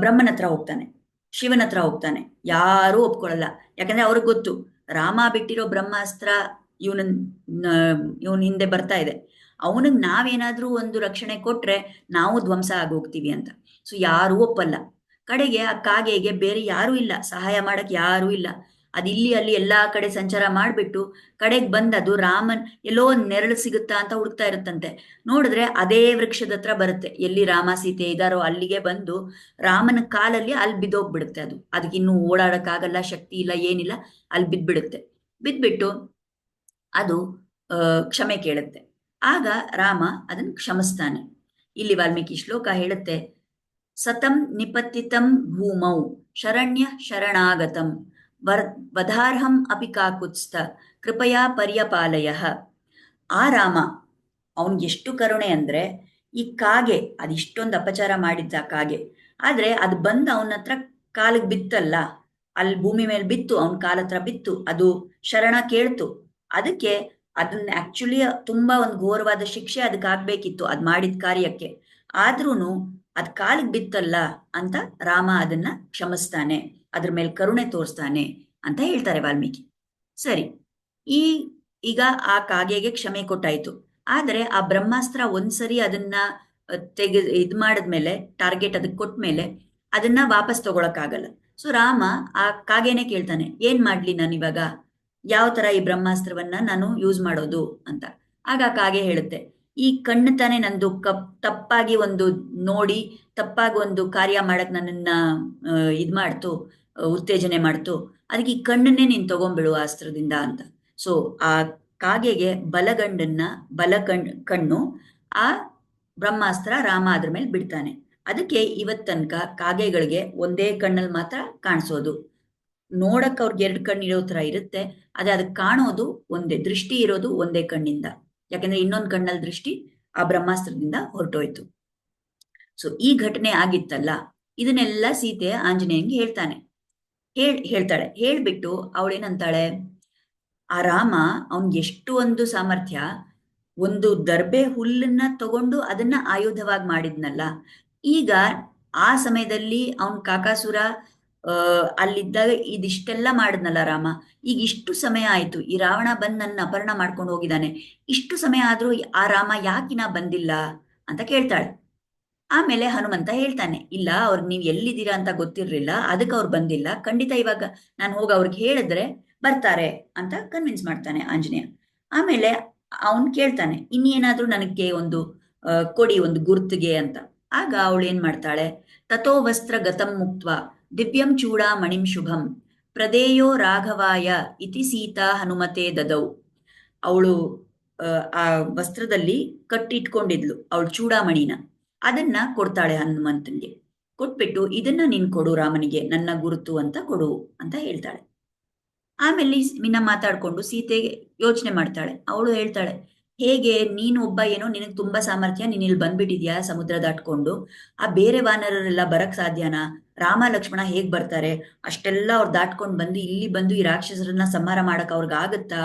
ಬ್ರಹ್ಮನ ಹತ್ರ ಹೋಗ್ತಾನೆ, ಶಿವನ ಹತ್ರ ಹೋಗ್ತಾನೆ. ಯಾರೂ ಒಪ್ಕೊಳ್ಳಲ್ಲ. ಯಾಕಂದ್ರೆ ಅವ್ರಿಗೆ ಗೊತ್ತು, ರಾಮ ಬಿಟ್ಟಿರೋ ಬ್ರಹ್ಮಾಸ್ತ್ರ ಇವನ್ ಹಿಂದೆ ಬರ್ತಾ ಇದೆ, ಅವನಿಗೆ ನಾವೇನಾದ್ರೂ ಒಂದು ರಕ್ಷಣೆ ಕೊಟ್ರೆ ನಾವು ಧ್ವಂಸ ಆಗೋಗ್ತೀವಿ ಅಂತ. ಸೊ ಯಾರೂ ಒಪ್ಪಲ್ಲ. ಕಡೆಗೆ ಆ ಕಾಗೆಗೆ ಬೇರೆ ಯಾರೂ ಇಲ್ಲ, ಸಹಾಯ ಮಾಡಕ್ ಯಾರೂ ಇಲ್ಲ. ಅದು ಇಲ್ಲಿ ಅಲ್ಲಿ ಎಲ್ಲಾ ಕಡೆ ಸಂಚಾರ ಮಾಡ್ಬಿಟ್ಟು ಕಡೆಗೆ ಬಂದದು ರಾಮನ್ ಎಲ್ಲೋ ಒಂದ್ ನೆರಳು ಸಿಗುತ್ತಾ ಅಂತ ಹುಡುಕ್ತಾ ಇರುತ್ತಂತೆ. ನೋಡಿದ್ರೆ ಅದೇ ವೃಕ್ಷದ ಹತ್ರ ಬರುತ್ತೆ, ಎಲ್ಲಿ ರಾಮ ಸೀತೆ ಇದಾರೋ ಅಲ್ಲಿಗೆ ಬಂದು ರಾಮನ ಕಾಲಲ್ಲಿ ಅಲ್ಲಿ ಬಿದ್ದೋಗ್ಬಿಡುತ್ತೆ. ಅದಕ್ಕೆ ಇನ್ನೂ ಓಡಾಡಕ್ಕಾಗಲ್ಲ, ಶಕ್ತಿ ಇಲ್ಲ, ಏನಿಲ್ಲ, ಅಲ್ಲಿ ಬಿದ್ಬಿಡುತ್ತೆ. ಬಿದ್ಬಿಟ್ಟು ಅದು ಕ್ಷಮೆ ಕೇಳುತ್ತೆ. ಆಗ ರಾಮ ಅದನ್ನ ಕ್ಷಮಿಸ್ತಾನೆ. ಇಲ್ಲಿ ವಾಲ್ಮೀಕಿ ಶ್ಲೋಕ ಹೇಳುತ್ತೆ, ಸತಂ ನಿಪತಿತಂ ಭೂಮೌ ಶರಣ್ಯ ಶರಣಾಗತಂ ವಧಾರ್ಹಂ ಅಪಿ ಕಾಕುತ್ಸ್ಥ ಕೃಪಯಾ ಪರ್ಯಪಾಲಯ. ಆ ರಾಮ, ಅವನ್ಗೆ ಎಷ್ಟು ಕರುಣೆ ಅಂದ್ರೆ, ಈ ಕಾಗೆ ಅದಿಷ್ಟೊಂದು ಅಪಚಾರ ಮಾಡಿದ್ದ ಕಾಗೆ, ಆದ್ರೆ ಅದು ಬಂದು ಅವನ ಹತ್ರ ಕಾಲಿಗೆ ಬಿತ್ತಲ್ಲ, ಅಲ್ಲಿ ಭೂಮಿ ಮೇಲೆ ಬಿತ್ತು, ಅವನ ಕಾಲ ಹತ್ರ ಬಿತ್ತು, ಅದು ಶರಣ ಕೇಳ್ತು. ಅದಕ್ಕೆ ಅದನ್ನ ಆಕ್ಚುಲಿ ತುಂಬಾ ಒಂದು ಘೋರವಾದ ಶಿಕ್ಷೆ ಅದಕ್ಕೆ ಆಗ್ಬೇಕಿತ್ತು, ಅದ್ ಮಾಡಿದ ಕಾರ್ಯಕ್ಕೆ. ಆದ್ರೂನು ಅದ್ ಕಾಲಿಗೆ ಬಿತ್ತಲ್ಲ ಅಂತ ರಾಮ ಅದನ್ನ ಕ್ಷಮಿಸ್ತಾನೆ, ಅದ್ರ ಮೇಲೆ ಕರುಣೆ ತೋರಿಸ್ತಾನೆ ಅಂತ ಹೇಳ್ತಾರೆ ವಾಲ್ಮೀಕಿ. ಸರಿ, ಈಗ ಆ ಕಾಗೆಗೆ ಕ್ಷಮೆ ಕೊಟ್ಟಾಯ್ತು. ಆದ್ರೆ ಆ ಬ್ರಹ್ಮಾಸ್ತ್ರ ಒಂದ್ಸರಿ ಅದನ್ನ ಇದ್ ಮಾಡಿದ್ಮೇಲೆ, ಟಾರ್ಗೆಟ್ ಅದಕ್ಕೆ ಕೊಟ್ಮೇಲೆ ಅದನ್ನ ವಾಪಸ್ ತಗೊಳಕ್ಕಾಗಲ್ಲ. ಸೊ ರಾಮ ಆ ಕಾಗೆನೆ ಕೇಳ್ತಾನೆ, ಏನ್ ಮಾಡ್ಲಿ ನಾನು ಇವಾಗ, ಯಾವ ತರ ಈ ಬ್ರಹ್ಮಾಸ್ತ್ರವನ್ನ ನಾನು ಯೂಸ್ ಮಾಡೋದು ಅಂತ. ಆಗ ಕಾಗೆ ಹೇಳುತ್ತೆ, ಈ ಕಣ್ಣು ತಾನೇ ನಂದು ತಪ್ಪಾಗಿ ಒಂದು ನೋಡಿ, ತಪ್ಪಾಗಿ ಒಂದು ಕಾರ್ಯ ಮಾಡಕ್ ನನ್ನನ್ನ ಇದ್ ಮಾಡ್ತು, ಉತ್ತೇಜನೆ ಮಾಡ್ತು, ಅದಕ್ಕೆ ಈ ಕಣ್ಣನ್ನೇ ನೀನ್ ತಗೊಂಡ್ಬಿಡು ಅಸ್ತ್ರದಿಂದ ಅಂತ. ಸೊ ಆ ಕಾಗೆಗೆ ಬಲ ಕಣ್ಣು ಆ ಬ್ರಹ್ಮಾಸ್ತ್ರ ರಾಮ ಅದ್ರ ಮೇಲೆ ಬಿಡ್ತಾನೆ. ಅದಕ್ಕೆ ಇವತ್ ತನಕ ಕಾಗೆಗಳಿಗೆ ಒಂದೇ ಕಣ್ಣಲ್ಲಿ ಮಾತ್ರ ಕಾಣಿಸೋದು. ನೋಡಕ್ ಅವ್ರಿಗೆ ಎರಡು ಕಣ್ಣು ಇರೋ ತರ ಇರುತ್ತೆ. ಅದೇ ಅದಕ್ಕೆ ಕಾಣೋದು ಒಂದೇ, ದೃಷ್ಟಿ ಇರೋದು ಒಂದೇ ಕಣ್ಣಿಂದ. ಯಾಕಂದ್ರೆ ಇನ್ನೊಂದ್ ಕಣ್ಣಲ್ಲಿ ದೃಷ್ಟಿ ಆ ಬ್ರಹ್ಮಾಸ್ತ್ರದಿಂದ ಹೊರಟೋಯ್ತು. ಸೊ ಈ ಘಟನೆ ಆಗಿತ್ತಲ್ಲ, ಇದನ್ನೆಲ್ಲ ಸೀತೆ ಆಂಜನೇಯಂಗೆ ಹೇಳ್ತಾಳೆ. ಹೇಳ್ಬಿಟ್ಟು ಅವಳೇನಂತಾಳೆ, ಆ ರಾಮ ಅವನ್ಗೆ ಎಷ್ಟು ಒಂದು ಸಾಮರ್ಥ್ಯ, ಒಂದು ದರ್ಬೆ ಹುಲ್ಲನ್ನ ತಗೊಂಡು ಅದನ್ನ ಆಯುಧವಾಗಿ ಮಾಡಿದ್ನಲ್ಲ. ಈಗ ಆ ಸಮಯದಲ್ಲಿ ಅವನ್ ಕಾಕಾಸುರ ಅಲ್ಲಿದ್ದಾಗ ಇದಿಷ್ಟೆಲ್ಲ ಮಾಡಿದ್ನಲ್ಲ ರಾಮ. ಈಗ ಇಷ್ಟು ಸಮಯ ಆಯ್ತು, ಈ ರಾವಣ ಬಂದ್ ನನ್ನ ಅಪಹರಣ ಮಾಡ್ಕೊಂಡು ಹೋಗಿದ್ದಾನೆ, ಇಷ್ಟು ಸಮಯ ಆದ್ರೂ ಆ ರಾಮ ಯಾಕಿನ ಬಂದಿಲ್ಲ ಅಂತ ಕೇಳ್ತಾಳೆ. ಆಮೇಲೆ ಹನುಮಂತ ಹೇಳ್ತಾನೆ, ಇಲ್ಲ ಅವ್ರಿಗೆ ನೀವು ಎಲ್ಲಿದ್ದೀರಾ ಅಂತ ಗೊತ್ತಿರ್ಲಿಲ್ಲ, ಅದಕ್ಕೆ ಅವ್ರು ಬಂದಿಲ್ಲ. ಖಂಡಿತ ಇವಾಗ ನಾನು ಹೋಗಿ ಅವ್ರಿಗೆ ಹೇಳಿದ್ರೆ ಬರ್ತಾರೆ ಅಂತ ಕನ್ವಿನ್ಸ್ ಮಾಡ್ತಾನೆ ಆಂಜನೇಯ. ಆಮೇಲೆ ಅವನ್ ಕೇಳ್ತಾನೆ, ಇನ್ನೇನಾದ್ರೂ ನನಗೆ ಒಂದು ಕೊಡಿ, ಒಂದು ಗುರ್ತಿಗೆ ಅಂತ. ಆಗ ಅವಳು ಏನ್ ಮಾಡ್ತಾಳೆ, ತಥೋ ವಸ್ತ್ರ ಗತಂ ಮುಕ್ತ್ವ ದಿವ್ಯಂ ಚೂಡಾಮಣಿಂ ಶುಭಂ ಪ್ರದೇಯೋ ರಾಘವಾಯ ಇತಿ ಸೀತಾ ಹನುಮತೆ ದದೌ. ಅವಳು ಆ ವಸ್ತ್ರದಲ್ಲಿ ಕಟ್ಟಿಟ್ಕೊಂಡಿದ್ಲು ಅವಳು ಚೂಡಾಮಣಿನ, ಅದನ್ನ ಕೊಡ್ತಾಳೆ ಹನುಮಂತನ್ಗೆ. ಕೊಟ್ಬಿಟ್ಟು ಇದನ್ನ ನೀನ್ ಕೊಡು ರಾಮನಿಗೆ, ನನ್ನ ಗುರುತು ಅಂತ ಕೊಡು ಅಂತ ಹೇಳ್ತಾಳೆ. ಆಮೇಲೆ ಮಿನ್ನ ಮಾತಾಡ್ಕೊಂಡು ಸೀತೆ ಯೋಚನೆ ಮಾಡ್ತಾಳೆ. ಅವಳು ಹೇಳ್ತಾಳೆ, ಹೇಗೆ ನೀನು ಒಬ್ಬ, ಏನೋ ನಿನಗೆ ತುಂಬಾ ಸಾಮರ್ಥ್ಯ, ನೀನ್ ಇಲ್ಲಿ ಬಂದ್ಬಿಟ್ಟಿದ್ಯಾ ಸಮುದ್ರ ದಾಟ್ಕೊಂಡು, ಆ ಬೇರೆ ವಾನರರೆಲ್ಲ ಬರಕ್ ಸಾಧ್ಯನಾ? ರಾಮ ಲಕ್ಷ್ಮಣ ಹೇಗ್ ಬರ್ತಾರೆ? ಅಷ್ಟೆಲ್ಲ ಅವ್ರು ದಾಟ್ಕೊಂಡು ಬಂದು ಇಲ್ಲಿ ಬಂದು ಈ ರಾಕ್ಷಸರನ್ನ ಸಂಹಾರ ಮಾಡಕ್ ಅವ್ರಿಗೆ ಆಗತ್ತಾ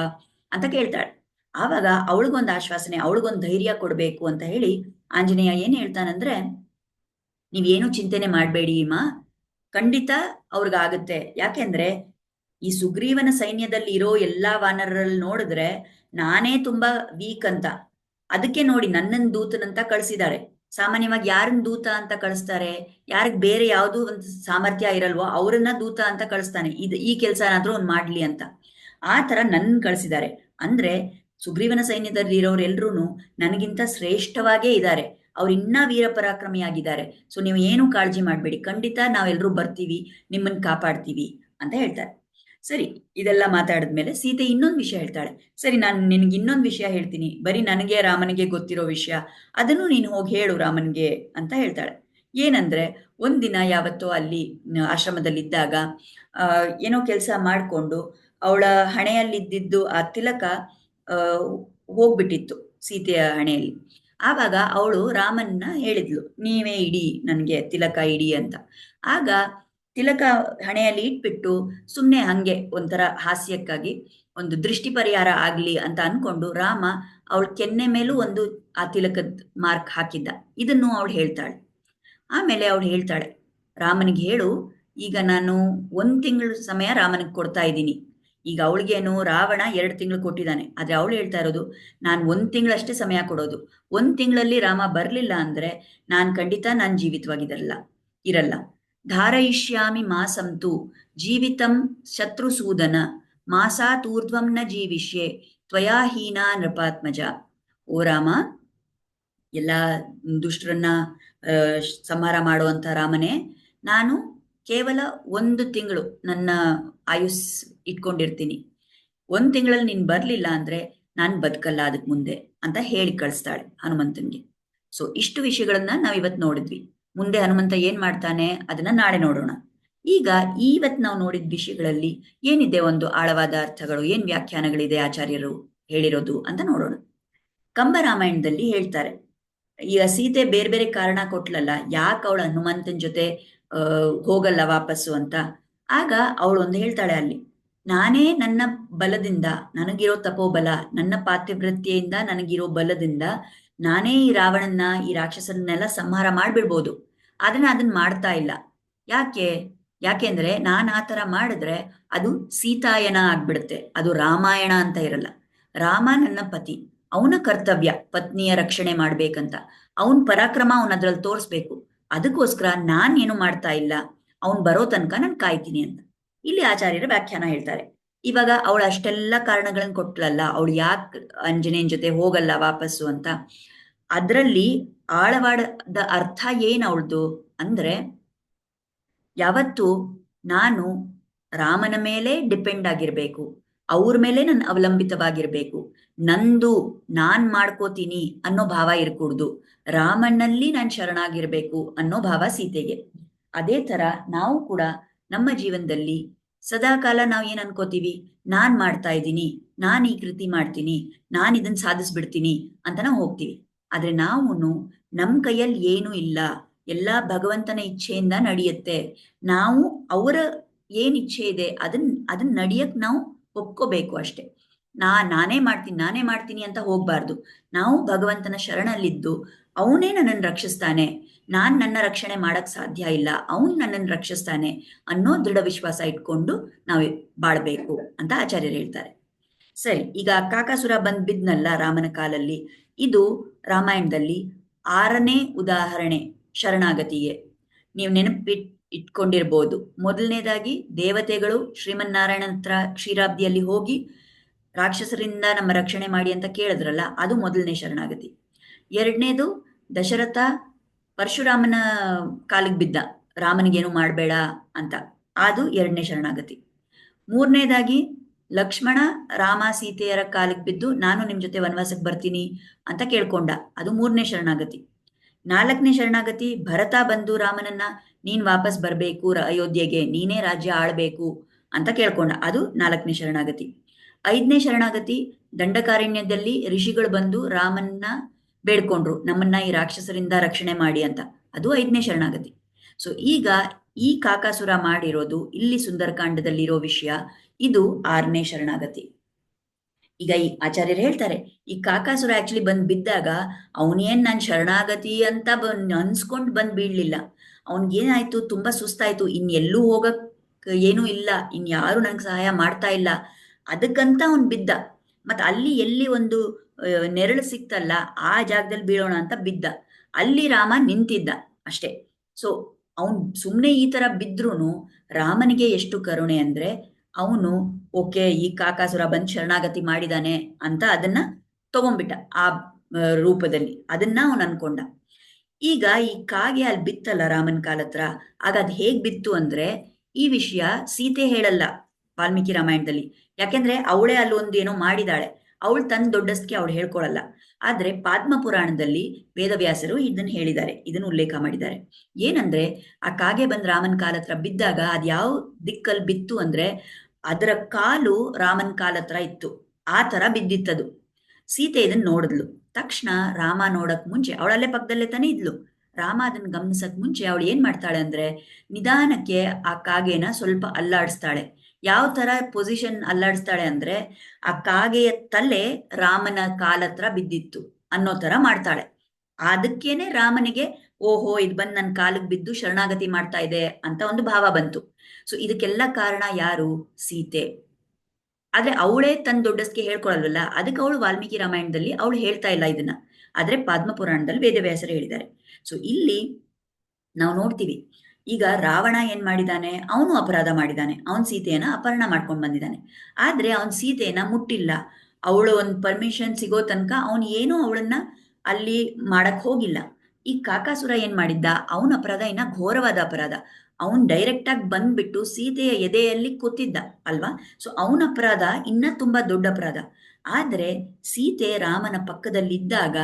ಅಂತ ಕೇಳ್ತಾಳೆ. ಆವಾಗ ಅವಳಿಗೊಂದು ಆಶ್ವಾಸನೆ, ಅವಳಿಗೊಂದು ಧೈರ್ಯ ಕೊಡ್ಬೇಕು ಅಂತ ಹೇಳಿ ಆಂಜನೇಯ ಏನ್ ಹೇಳ್ತಾನಂದ್ರೆ, ನೀವೇನು ಚಿಂತನೆ ಮಾಡಬೇಡಿ ಅಮ್ಮ, ಖಂಡಿತ ಅವ್ರಿಗಾಗತ್ತೆ. ಯಾಕೆಂದ್ರೆ ಈ ಸುಗ್ರೀವನ ಸೈನ್ಯದಲ್ಲಿ ಇರೋ ಎಲ್ಲಾ ವಾನರರಲ್ಲಿ ನೋಡಿದ್ರೆ ನಾನೇ ತುಂಬಾ ವೀಕ್ ಅಂತ. ಅದಕ್ಕೆ ನೋಡಿ ನನ್ನನ್ ದೂತನಂತ ಕಳ್ಸಿದ್ದಾರೆ. ಸಾಮಾನ್ಯವಾಗಿ ಯಾರನ್ನ ದೂತ ಅಂತ ಕಳಿಸ್ತಾರೆ? ಯಾರಿಗ್ ಬೇರೆ ಯಾವ್ದೋ ಒಂದು ಸಾಮರ್ಥ್ಯ ಇರಲ್ವೋ ಅವ್ರನ್ನ ದೂತ ಅಂತ ಕಳಿಸ್ತಾನೆ, ಈ ಕೆಲಸ ಏನಾದ್ರೂ ಅವ್ನು ಮಾಡ್ಲಿ ಅಂತ. ಆ ತರ ನನ್ ಕಳಿಸಿದ್ದಾರೆ ಅಂದ್ರೆ ಸುಗ್ರೀವನ ಸೈನ್ಯದಲ್ಲಿ ಇರೋರೆಲ್ರೂ ನನಗಿಂತ ಶ್ರೇಷ್ಠವಾಗೇ ಇದ್ದಾರೆ, ಅವ್ರು ಇನ್ನೂ ವೀರ ಪರಾಕ್ರಮಿಯಾಗಿದ್ದಾರೆ. ಸೊ ನೀವು ಏನು ಕಾಳಜಿ ಮಾಡಬೇಡಿ, ಖಂಡಿತ ನಾವೆಲ್ಲರೂ ಬರ್ತೀವಿ, ನಿಮ್ಮನ್ನ ಕಾಪಾಡ್ತೀವಿ ಅಂತ ಹೇಳ್ತಾರೆ. ಸರಿ, ಇದೆಲ್ಲ ಮಾತಾಡಿದ್ಮೇಲೆ ಸೀತೆ ಇನ್ನೊಂದು ವಿಷಯ ಹೇಳ್ತಾಳೆ. ಸರಿ, ನಾನು ನಿನಗೆ ಇನ್ನೊಂದು ವಿಷಯ ಹೇಳ್ತೀನಿ, ಬರೀ ನನಗೆ ರಾಮನಿಗೆ ಗೊತ್ತಿರೋ ವಿಷಯ, ಅದನ್ನು ನೀನು ಹೋಗಿ ಹೇಳು ರಾಮನ್ಗೆ ಅಂತ ಹೇಳ್ತಾಳೆ. ಏನಂದ್ರೆ, ಒಂದಿನ ಯಾವತ್ತೋ ಅಲ್ಲಿ ಆಶ್ರಮದಲ್ಲಿದ್ದಾಗ ಏನೋ ಕೆಲಸ ಮಾಡಿಕೊಂಡು ಅವಳ ಹಣೆಯಲ್ಲಿದ್ದಿದ್ದು ಆ ತಿಲಕ ಹೋಗ್ಬಿಟ್ಟಿತ್ತು ಸೀತೆಯ ಹಣೆಯಲ್ಲಿ. ಆವಾಗ ಅವಳು ರಾಮನ್ನ ಹೇಳಿದ್ಲು, ನೀವೇ ಇಡಿ, ನನಗೆ ತಿಲಕ ಇಡಿ ಅಂತ. ಆಗ ತಿಲಕ ಹಣೆಯಲ್ಲಿ ಇಟ್ಬಿಟ್ಟು ಸುಮ್ಮನೆ ಹಂಗೆ ಒಂಥರ ಹಾಸ್ಯಕ್ಕಾಗಿ ಒಂದು ದೃಷ್ಟಿ ಪರಿಹಾರ ಆಗ್ಲಿ ಅಂತ ಅನ್ಕೊಂಡು ರಾಮ ಅವಳ ಕೆನ್ನೆ ಮೇಲೂ ಒಂದು ಆ ತಿಲಕದ ಮಾರ್ಕ್ ಹಾಕಿದ್ದ. ಇದನ್ನು ಅವಳು ಹೇಳ್ತಾಳೆ. ಆಮೇಲೆ ಅವಳು ಹೇಳ್ತಾಳೆ, ರಾಮನಿಗೆ ಹೇಳು, ಈಗ ನಾನು 1 ತಿಂಗಳು ಸಮಯ ರಾಮನಿಗೆ ಕೊಡ್ತಾ ಇದ್ದೀನಿ. ಈಗ ಅವಳಿಗೇನು ರಾವಣ 2 ತಿಂಗಳು ಕೊಟ್ಟಿದ್ದಾನೆ, ಆದ್ರೆ ಅವಳು ಹೇಳ್ತಾ ಇರೋದು, ನಾನು 1 ತಿಂಗಳಷ್ಟೇ ಸಮಯ ಕೊಡೋದು. 1 ತಿಂಗಳಲ್ಲಿ ರಾಮ ಬರ್ಲಿಲ್ಲ ಅಂದ್ರೆ ನಾನು ಜೀವಿತವಾಗಿರಲ್ಲ. ಧಾರಯಿಷ್ಯಾಮಿ ಮಾಸಂತು ಜೀವಿತಂ ಶತ್ರುಸೂದನ ಮಾಸಾತೂರ್ಧ್ವಂ ನ ಜೀವಿಷ್ಯೆ ತ್ವಯಾ ಹೀನಾ ನೃಪಾತ್ಮಜ. ಓ ರಾಮ, ಎಲ್ಲ ದುಷ್ಟರನ್ನ ಸಂಹಾರ ಮಾಡುವಂತ ರಾಮನೇ, ನಾನು ಕೇವಲ 1 ತಿಂಗಳು ನನ್ನ ಆಯುಸ್ ಇಟ್ಕೊಂಡಿರ್ತೀನಿ. 1 ತಿಂಗಳಲ್ಲಿ ನೀನ್ ಬರ್ಲಿಲ್ಲ ಅಂದ್ರೆ ನಾನು ಬದುಕಲ್ಲ ಅದಕ್ಕೆ ಮುಂದೆ ಅಂತ ಹೇಳಿ ಕಳಿಸ್ತಾಳೆ ಹನುಮಂತನ್ಗೆ. ಸೊ ಇಷ್ಟು ವಿಷಯಗಳನ್ನ ನಾವಿವತ್ತು ನೋಡಿದ್ವಿ. ಮುಂದೆ ಹನುಮಂತ ಏನ್ ಮಾಡ್ತಾನೆ ಅದನ್ನ ನಾಳೆ ನೋಡೋಣ. ಈಗ ಇವತ್ತು ನಾವು ನೋಡಿದ ವಿಷಯಗಳಲ್ಲಿ ಏನಿದೆ ಒಂದು ಆಳವಾದ ಅರ್ಥಗಳು, ಏನ್ ವ್ಯಾಖ್ಯಾನಗಳಿದೆ ಆಚಾರ್ಯರು ಹೇಳಿರೋದು ಅಂತ ನೋಡೋಣ. ಕಂಬರಾಮಾಯಣದಲ್ಲಿ ಹೇಳ್ತಾರೆ, ಈಗ ಸೀತೆ ಬೇರೆ ಬೇರೆ ಕಾರಣ ಕೊಟ್ಲಲ್ಲ, ಯಾಕೆ ಅವಳು ಹನುಮಂತನ ಜೊತೆ ಹೋಗಲ್ಲ ವಾಪಸ್ಸು ಅಂತ. ಆಗ ಅವಳು ಒಂದು ಹೇಳ್ತಾಳೆ ಅಲ್ಲಿ, ನಾನೇ ನನ್ನ ಬಲದಿಂದ, ನನಗಿರೋ ತಪೋಬಲ, ನನ್ನ ಪಾತಿವ್ರತ್ಯೆಯಿಂದ ನನಗಿರೋ ಬಲದಿಂದ ನಾನೇ ಈ ರಾವಣನ್ನ, ಈ ರಾಕ್ಷಸನ್ನೆಲ್ಲ ಸಂಹಾರ ಮಾಡ್ಬಿಡ್ಬೋದು. ಆದ್ರೆ ಅದನ್ನ ಮಾಡ್ತಾ ಇಲ್ಲ. ಯಾಕೆಂದ್ರೆ ನಾನು ಆ ತರ ಮಾಡಿದ್ರೆ ಅದು ಸೀತಾಯನ ಆಗ್ಬಿಡುತ್ತೆ, ಅದು ರಾಮಾಯಣ ಅಂತ ಇರಲ್ಲ. ರಾಮ ನನ್ನ ಪತಿ, ಅವನ ಕರ್ತವ್ಯ ಪತ್ನಿಯ ರಕ್ಷಣೆ ಮಾಡ್ಬೇಕಂತ, ಅವನ್ ಪರಾಕ್ರಮ ಅವನ್ ಅದ್ರಲ್ಲಿ ತೋರಿಸ್ಬೇಕು. ಅದಕ್ಕೋಸ್ಕರ ನಾನ್ ಏನು ಮಾಡ್ತಾ ಇಲ್ಲ, ಅವನ್ ಬರೋ ತನಕ ನಾನು ಕಾಯ್ತೀನಿ ಅಂತ ಇಲ್ಲಿ ಆಚಾರ್ಯರ ವ್ಯಾಖ್ಯಾನ ಹೇಳ್ತಾರೆ. ಇವಾಗ ಅವಳು ಅಷ್ಟೆಲ್ಲ ಕಾರಣಗಳನ್ನ ಕೊಟ್ಲಲ್ಲ, ಅವಳು ಯಾಕೆ ಆಂಜನೇಯನ್ ಜೊತೆ ಹೋಗಲ್ಲ ವಾಪಸ್ಸು ಅಂತ. ಅದರಲ್ಲಿ ಆಳವಾದ ಅರ್ಥ ಏನ್ ಅವಳ್ದು ಅಂದ್ರೆ, ಯಾವತ್ತು ನಾನು ರಾಮನ ಮೇಲೆ ಡಿಪೆಂಡ್ ಆಗಿರ್ಬೇಕು, ಅವ್ರ ಮೇಲೆ ನಾನು ಅವಲಂಬಿತವಾಗಿರ್ಬೇಕು. ನಂದು ನಾನ್ ಮಾಡ್ಕೋತೀನಿ ಅನ್ನೋ ಭಾವ ಇರ್ಕೂಡ್ದು. ರಾಮನಲ್ಲಿ ನಾನು ಶರಣಾಗಿರ್ಬೇಕು ಅನ್ನೋ ಭಾವ ಸೀತೆಗೆ. ಅದೇ ತರ ನಾವು ಕೂಡ ನಮ್ಮ ಜೀವನದಲ್ಲಿ ಸದಾಕಾಲ ನಾವು ಏನ್ ಅನ್ಕೋತೀವಿ, ನಾನ್ ಮಾಡ್ತಾ ಇದ್ದೀನಿ, ನಾನ್ ಈ ಕೃತಿ ಮಾಡ್ತೀನಿ, ನಾನ್ ಇದನ್ನ ಸಾಧಿಸ್ಬಿಡ್ತೀನಿ ಅಂತ ನಾವು ಹೋಗ್ತೀವಿ. ಆದ್ರೆ ನಾವು ನಮ್ ಕೈಯಲ್ಲಿ ಏನೂ ಇಲ್ಲ, ಎಲ್ಲಾ ಭಗವಂತನ ಇಚ್ಛೆಯಿಂದ ನಡೆಯುತ್ತೆ. ನಾವು ಅವರ ಏನ್ ಇಚ್ಛೆ ಇದೆ ಅದನ್ನ ನಡಿಯಕ್ ನಾವು ಒಪ್ಕೋಬೇಕು ಅಷ್ಟೇ. ನಾನೇ ಮಾಡ್ತೀನಿ ಅಂತ ಹೋಗ್ಬಾರ್ದು. ನಾವು ಭಗವಂತನ ಶರಣಲ್ಲಿದ್ದು ಅವನೇ ನನ್ನನ್ನು ರಕ್ಷಿಸ್ತಾನೆ, ನನ್ನ ರಕ್ಷಣೆ ಮಾಡಕ್ ಸಾಧ್ಯ ಇಲ್ಲ, ಅವನ್ ನನ್ನನ್ನು ರಕ್ಷಿಸ್ತಾನೆ ಅನ್ನೋ ದೃಢ ವಿಶ್ವಾಸ ಇಟ್ಕೊಂಡು ನಾವು ಬಾಳ್ಬೇಕು ಅಂತ ಆಚಾರ್ಯರು ಹೇಳ್ತಾರೆ. ಸರಿ, ಈಗ ಕಾಕಾಸುರ ಬಂದ್ ಬಿದ್ನಲ್ಲ ರಾಮನ ಕಾಲಲ್ಲಿ, ಇದು ರಾಮಾಯಣದಲ್ಲಿ 6ನೇ ಉದಾಹರಣೆ ಶರಣಾಗತಿಗೆ. ನೀವು ಇಟ್ಕೊಂಡಿರ್ಬೋದು. ಮೊದಲನೇದಾಗಿ ದೇವತೆಗಳು ಶ್ರೀಮನ್ನಾರಾಯಣನ ಹತ್ರ ಕ್ಷೀರಾಬ್ದಿಯಲ್ಲಿ ಹೋಗಿ ರಾಕ್ಷಸರಿಂದ ನಮ್ಮ ರಕ್ಷಣೆ ಮಾಡಿ ಅಂತ ಕೇಳಿದ್ರಲ್ಲ, ಅದು ಮೊದಲನೇ ಶರಣಾಗತಿ. ಎರಡನೇದು ದಶರಥ ಪರಶುರಾಮನ ಕಾಲಿಗೆ ಬಿದ್ದ, ರಾಮನಿಗೇನು ಮಾಡಬೇಡ ಅಂತ, ಅದು ಎರಡನೇ ಶರಣಾಗತಿ. ಮೂರನೇದಾಗಿ ಲಕ್ಷ್ಮಣ ರಾಮ ಸೀತೆಯರ ಕಾಲಿಗೆ ಬಿದ್ದು ನಾನು ನಿಮ್ ಜೊತೆ ವನವಾಸಕ್ಕೆ ಬರ್ತೀನಿ ಅಂತ ಕೇಳ್ಕೊಂಡ, ಅದು ಮೂರನೇ ಶರಣಾಗತಿ. ನಾಲ್ಕನೇ ಶರಣಾಗತಿ ಭರತ ಬಂದು ರಾಮನನ್ನ ನೀನ್ ವಾಪಸ್ ಬರ್ಬೇಕು ಅಯೋಧ್ಯೆಗೆ, ನೀನೇ ರಾಜ್ಯ ಆಳ್ಬೇಕು ಅಂತ ಕೇಳ್ಕೊಂಡ, ಅದು ನಾಲ್ಕನೇ ಶರಣಾಗತಿ. 5ನೇ ಶರಣಾಗತಿ ದಂಡಕಾರಣ್ಯದಲ್ಲಿ ಋಷಿಗಳು ಬಂದು ರಾಮನ್ನ ಬೇಡ್ಕೊಂಡ್ರು, ನಮ್ಮನ್ನ ಈ ರಾಕ್ಷಸರಿಂದ ರಕ್ಷಣೆ ಮಾಡಿ ಅಂತ, ಅದು 5ನೇ ಶರಣಾಗತಿ. ಸೊ ಈಗ ಈ ಕಾಕಾಸುರ ಮಾಡಿರೋದು ಇಲ್ಲಿ ಸುಂದರಕಾಂಡದಲ್ಲಿರೋ ವಿಷಯ, ಇದು 6ನೇ ಶರಣಾಗತಿ. ಈಗ ಈ ಆಚಾರ್ಯರು ಹೇಳ್ತಾರೆ, ಈ ಕಾಕಾಸುರ ಆಕ್ಚುಲಿ ಬಂದ್ ಬಿದ್ದಾಗ ಅವನೇನ್ ನಾನು ಶರಣಾಗತಿ ಅಂತ ಅನ್ಸ್ಕೊಂಡ್ ಬಂದ್ ಬೀಳ್ಲಿಲ್ಲ. ಅವನ್ಗೇನಾಯ್ತು, ತುಂಬಾ ಸುಸ್ತಾಯ್ತು, ಎಲ್ಲೂ ಹೋಗಕ್ ಏನೂ ಇಲ್ಲ, ಯಾರು ನಂಗೆ ಸಹಾಯ ಮಾಡ್ತಾ ಇಲ್ಲ, ಅದಕ್ಕಂತ ಅವನ್ ಬಿದ್ದ. ಮತ್ ಅಲ್ಲಿ ಎಲ್ಲಿ ಒಂದು ನೆರಳು ಸಿಕ್ತಲ್ಲ ಆ ಜಾಗದಲ್ಲಿ ಬೀಳೋಣ ಅಂತ ಬಿದ್ದ. ಅಲ್ಲಿ ರಾಮ ನಿಂತಿದ್ದ ಅಷ್ಟೇ. ಸೊ ಅವನ್ ಸುಮ್ನೆ ಈ ತರ ಬಿದ್ರುನು ರಾಮನಿಗೆ ಎಷ್ಟು ಕರುಣೆ ಅಂದ್ರೆ, ಅವನು ಓಕೆ ಈ ಕಾಕಾಸುರ ಬಂದ್ ಶರಣಾಗತಿ ಮಾಡಿದಾನೆ ಅಂತ ಅದನ್ನ ತಗೊಂಡ್ಬಿಟ್ಟ, ಆ ರೂಪದಲ್ಲಿ ಅದನ್ನ ಅವನ್ ಅನ್ಕೊಂಡ. ಈಗ ಈ ಕಾಗೆ ಅಲ್ಲಿ ಬಿತ್ತಲ್ಲ ರಾಮನ್ ಕಾಲ ಹತ್ರ, ಆಗ ಅದ್ ಹೇಗ್ ಬಿತ್ತು ಅಂದ್ರೆ, ಈ ವಿಷಯ ಸೀತೆ ಹೇಳಲ್ಲ ವಾಲ್ಮೀಕಿ ರಾಮಾಯಣದಲ್ಲಿ, ಯಾಕೆಂದ್ರೆ ಅವಳೇ ಅಲ್ಲೊಂದೇನೋ ಮಾಡಿದಾಳೆ, ಅವಳು ತನ್ನ ದೊಡ್ಡಸ್ಗೆ ಅವಳು ಹೇಳ್ಕೊಳಲ್ಲ. ಆದ್ರೆ ಪಾದ್ಮ ಪುರಾಣದಲ್ಲಿ ವೇದವ್ಯಾಸರು ಇದನ್ನ ಹೇಳಿದ್ದಾರೆ, ಇದನ್ನ ಉಲ್ಲೇಖ ಮಾಡಿದ್ದಾರೆ. ಏನಂದ್ರೆ, ಆ ಕಾಗೆ ಬಂದ್ ರಾಮನ್ ಕಾಲ ಹತ್ರ ಬಿದ್ದಾಗ ಅದ್ ಯಾವ ದಿಕ್ಕಲ್ಲಿ ಬಿತ್ತು ಅಂದ್ರೆ, ಅದರ ಕಾಲು ರಾಮನ್ ಕಾಲ ಹತ್ರ ಇತ್ತು, ಆ ತರ ಬಿದ್ದಿತ್ತದು. ಸೀತೆ ಇದನ್ನ ನೋಡಿದ್ಲು. ತಕ್ಷಣ ರಾಮ ನೋಡಕ್ ಮುಂಚೆ, ಅವಳಲ್ಲೇ ಪಕ್ಕದಲ್ಲೇ ತಾನೇ ಇದ್ಲು, ರಾಮ ಅದನ್ನ ಗಮನಿಸಕ್ ಮುಂಚೆ ಅವಳು ಏನ್ ಮಾಡ್ತಾಳೆ ಅಂದ್ರೆ, ನಿಧಾನಕ್ಕೆ ಆ ಕಾಗೆನ ಸ್ವಲ್ಪ ಅಲ್ಲಾಡಿಸ್ತಾಳೆ. ಯಾವ ತರ ಪೊಸಿಷನ್ ಅಲ್ಲಾಡಿಸ್ತಾಳೆ ಅಂದ್ರೆ, ಆ ಕಾಗೆಯ ತಲೆ ರಾಮನ ಕಾಲತ್ರ ಬಿದ್ದಿತ್ತು ಅನ್ನೋ ತರ ಮಾಡ್ತಾಳೆ. ಅದಕ್ಕೇನೆ ರಾಮನಿಗೆ ಓಹೋ ಇದು ಬಂದ್ ನನ್ನ ಕಾಲಿಗೆ ಬಿದ್ದು ಶರಣಾಗತಿ ಮಾಡ್ತಾ ಇದೆ ಅಂತ ಒಂದು ಭಾವ ಬಂತು. ಸೊ ಇದಕ್ಕೆಲ್ಲ ಕಾರಣ ಯಾರು? ಸೀತೆ. ಆದ್ರೆ ಅವಳೇ ತನ್ನ ದೊಡ್ಡಸ್ಗೆ ಹೇಳ್ಕೊಳಲ್ವಲ್ಲ, ಅದಕ್ಕೆ ಅವಳು ವಾಲ್ಮೀಕಿ ರಾಮಾಯಣದಲ್ಲಿ ಅವಳು ಹೇಳ್ತಾ ಇಲ್ಲ ಇದನ್ನ, ಆದ್ರೆ ಪದ್ಮ ಪುರಾಣದಲ್ಲಿ ವೇದವ್ಯಾಸರು ಹೇಳಿದ್ದಾರೆ. ಸೊ ಇಲ್ಲಿ ನಾವು ನೋಡ್ತೀವಿ, ಈಗ ರಾವಣ ಏನ್ ಮಾಡಿದಾನೆ, ಅವನು ಅಪರಾಧ ಮಾಡಿದಾನೆ, ಅವನ್ ಸೀತೆಯನ್ನ ಅಪಹರಣ ಮಾಡ್ಕೊಂಡ್ ಬಂದಿದ್ದಾನೆ. ಆದ್ರೆ ಅವನ್ ಸೀತೆಯನ್ನ ಮುಟ್ಟಿಲ್ಲ, ಅವಳು ಒಂದ್ ಪರ್ಮಿಷನ್ ಸಿಗೋ ತನಕ ಅವನ್ ಏನೂ ಅವಳನ್ನ ಅಲ್ಲಿ ಮಾಡಕ್ ಹೋಗಿಲ್ಲ. ಈ ಕಾಕಾಸುರ ಏನ್ ಮಾಡಿದ್ದ, ಅವನ ಅಪರಾಧ ಇನ್ನ ಘೋರವಾದ ಅಪರಾಧ, ಅವನ್ ಡೈರೆಕ್ಟ್ ಆಗಿ ಬಂದ್ಬಿಟ್ಟು ಸೀತೆಯ ಎದೆಯಲ್ಲಿ ಕೂತಿದ್ದ ಅಲ್ವಾ. ಸೊ ಅವನ ಅಪರಾಧ ಇನ್ನ ತುಂಬಾ ದೊಡ್ಡ ಅಪರಾಧ. ಆದ್ರೆ ಸೀತೆ ರಾಮನ ಪಕ್ಕದಲ್ಲಿದ್ದಾಗ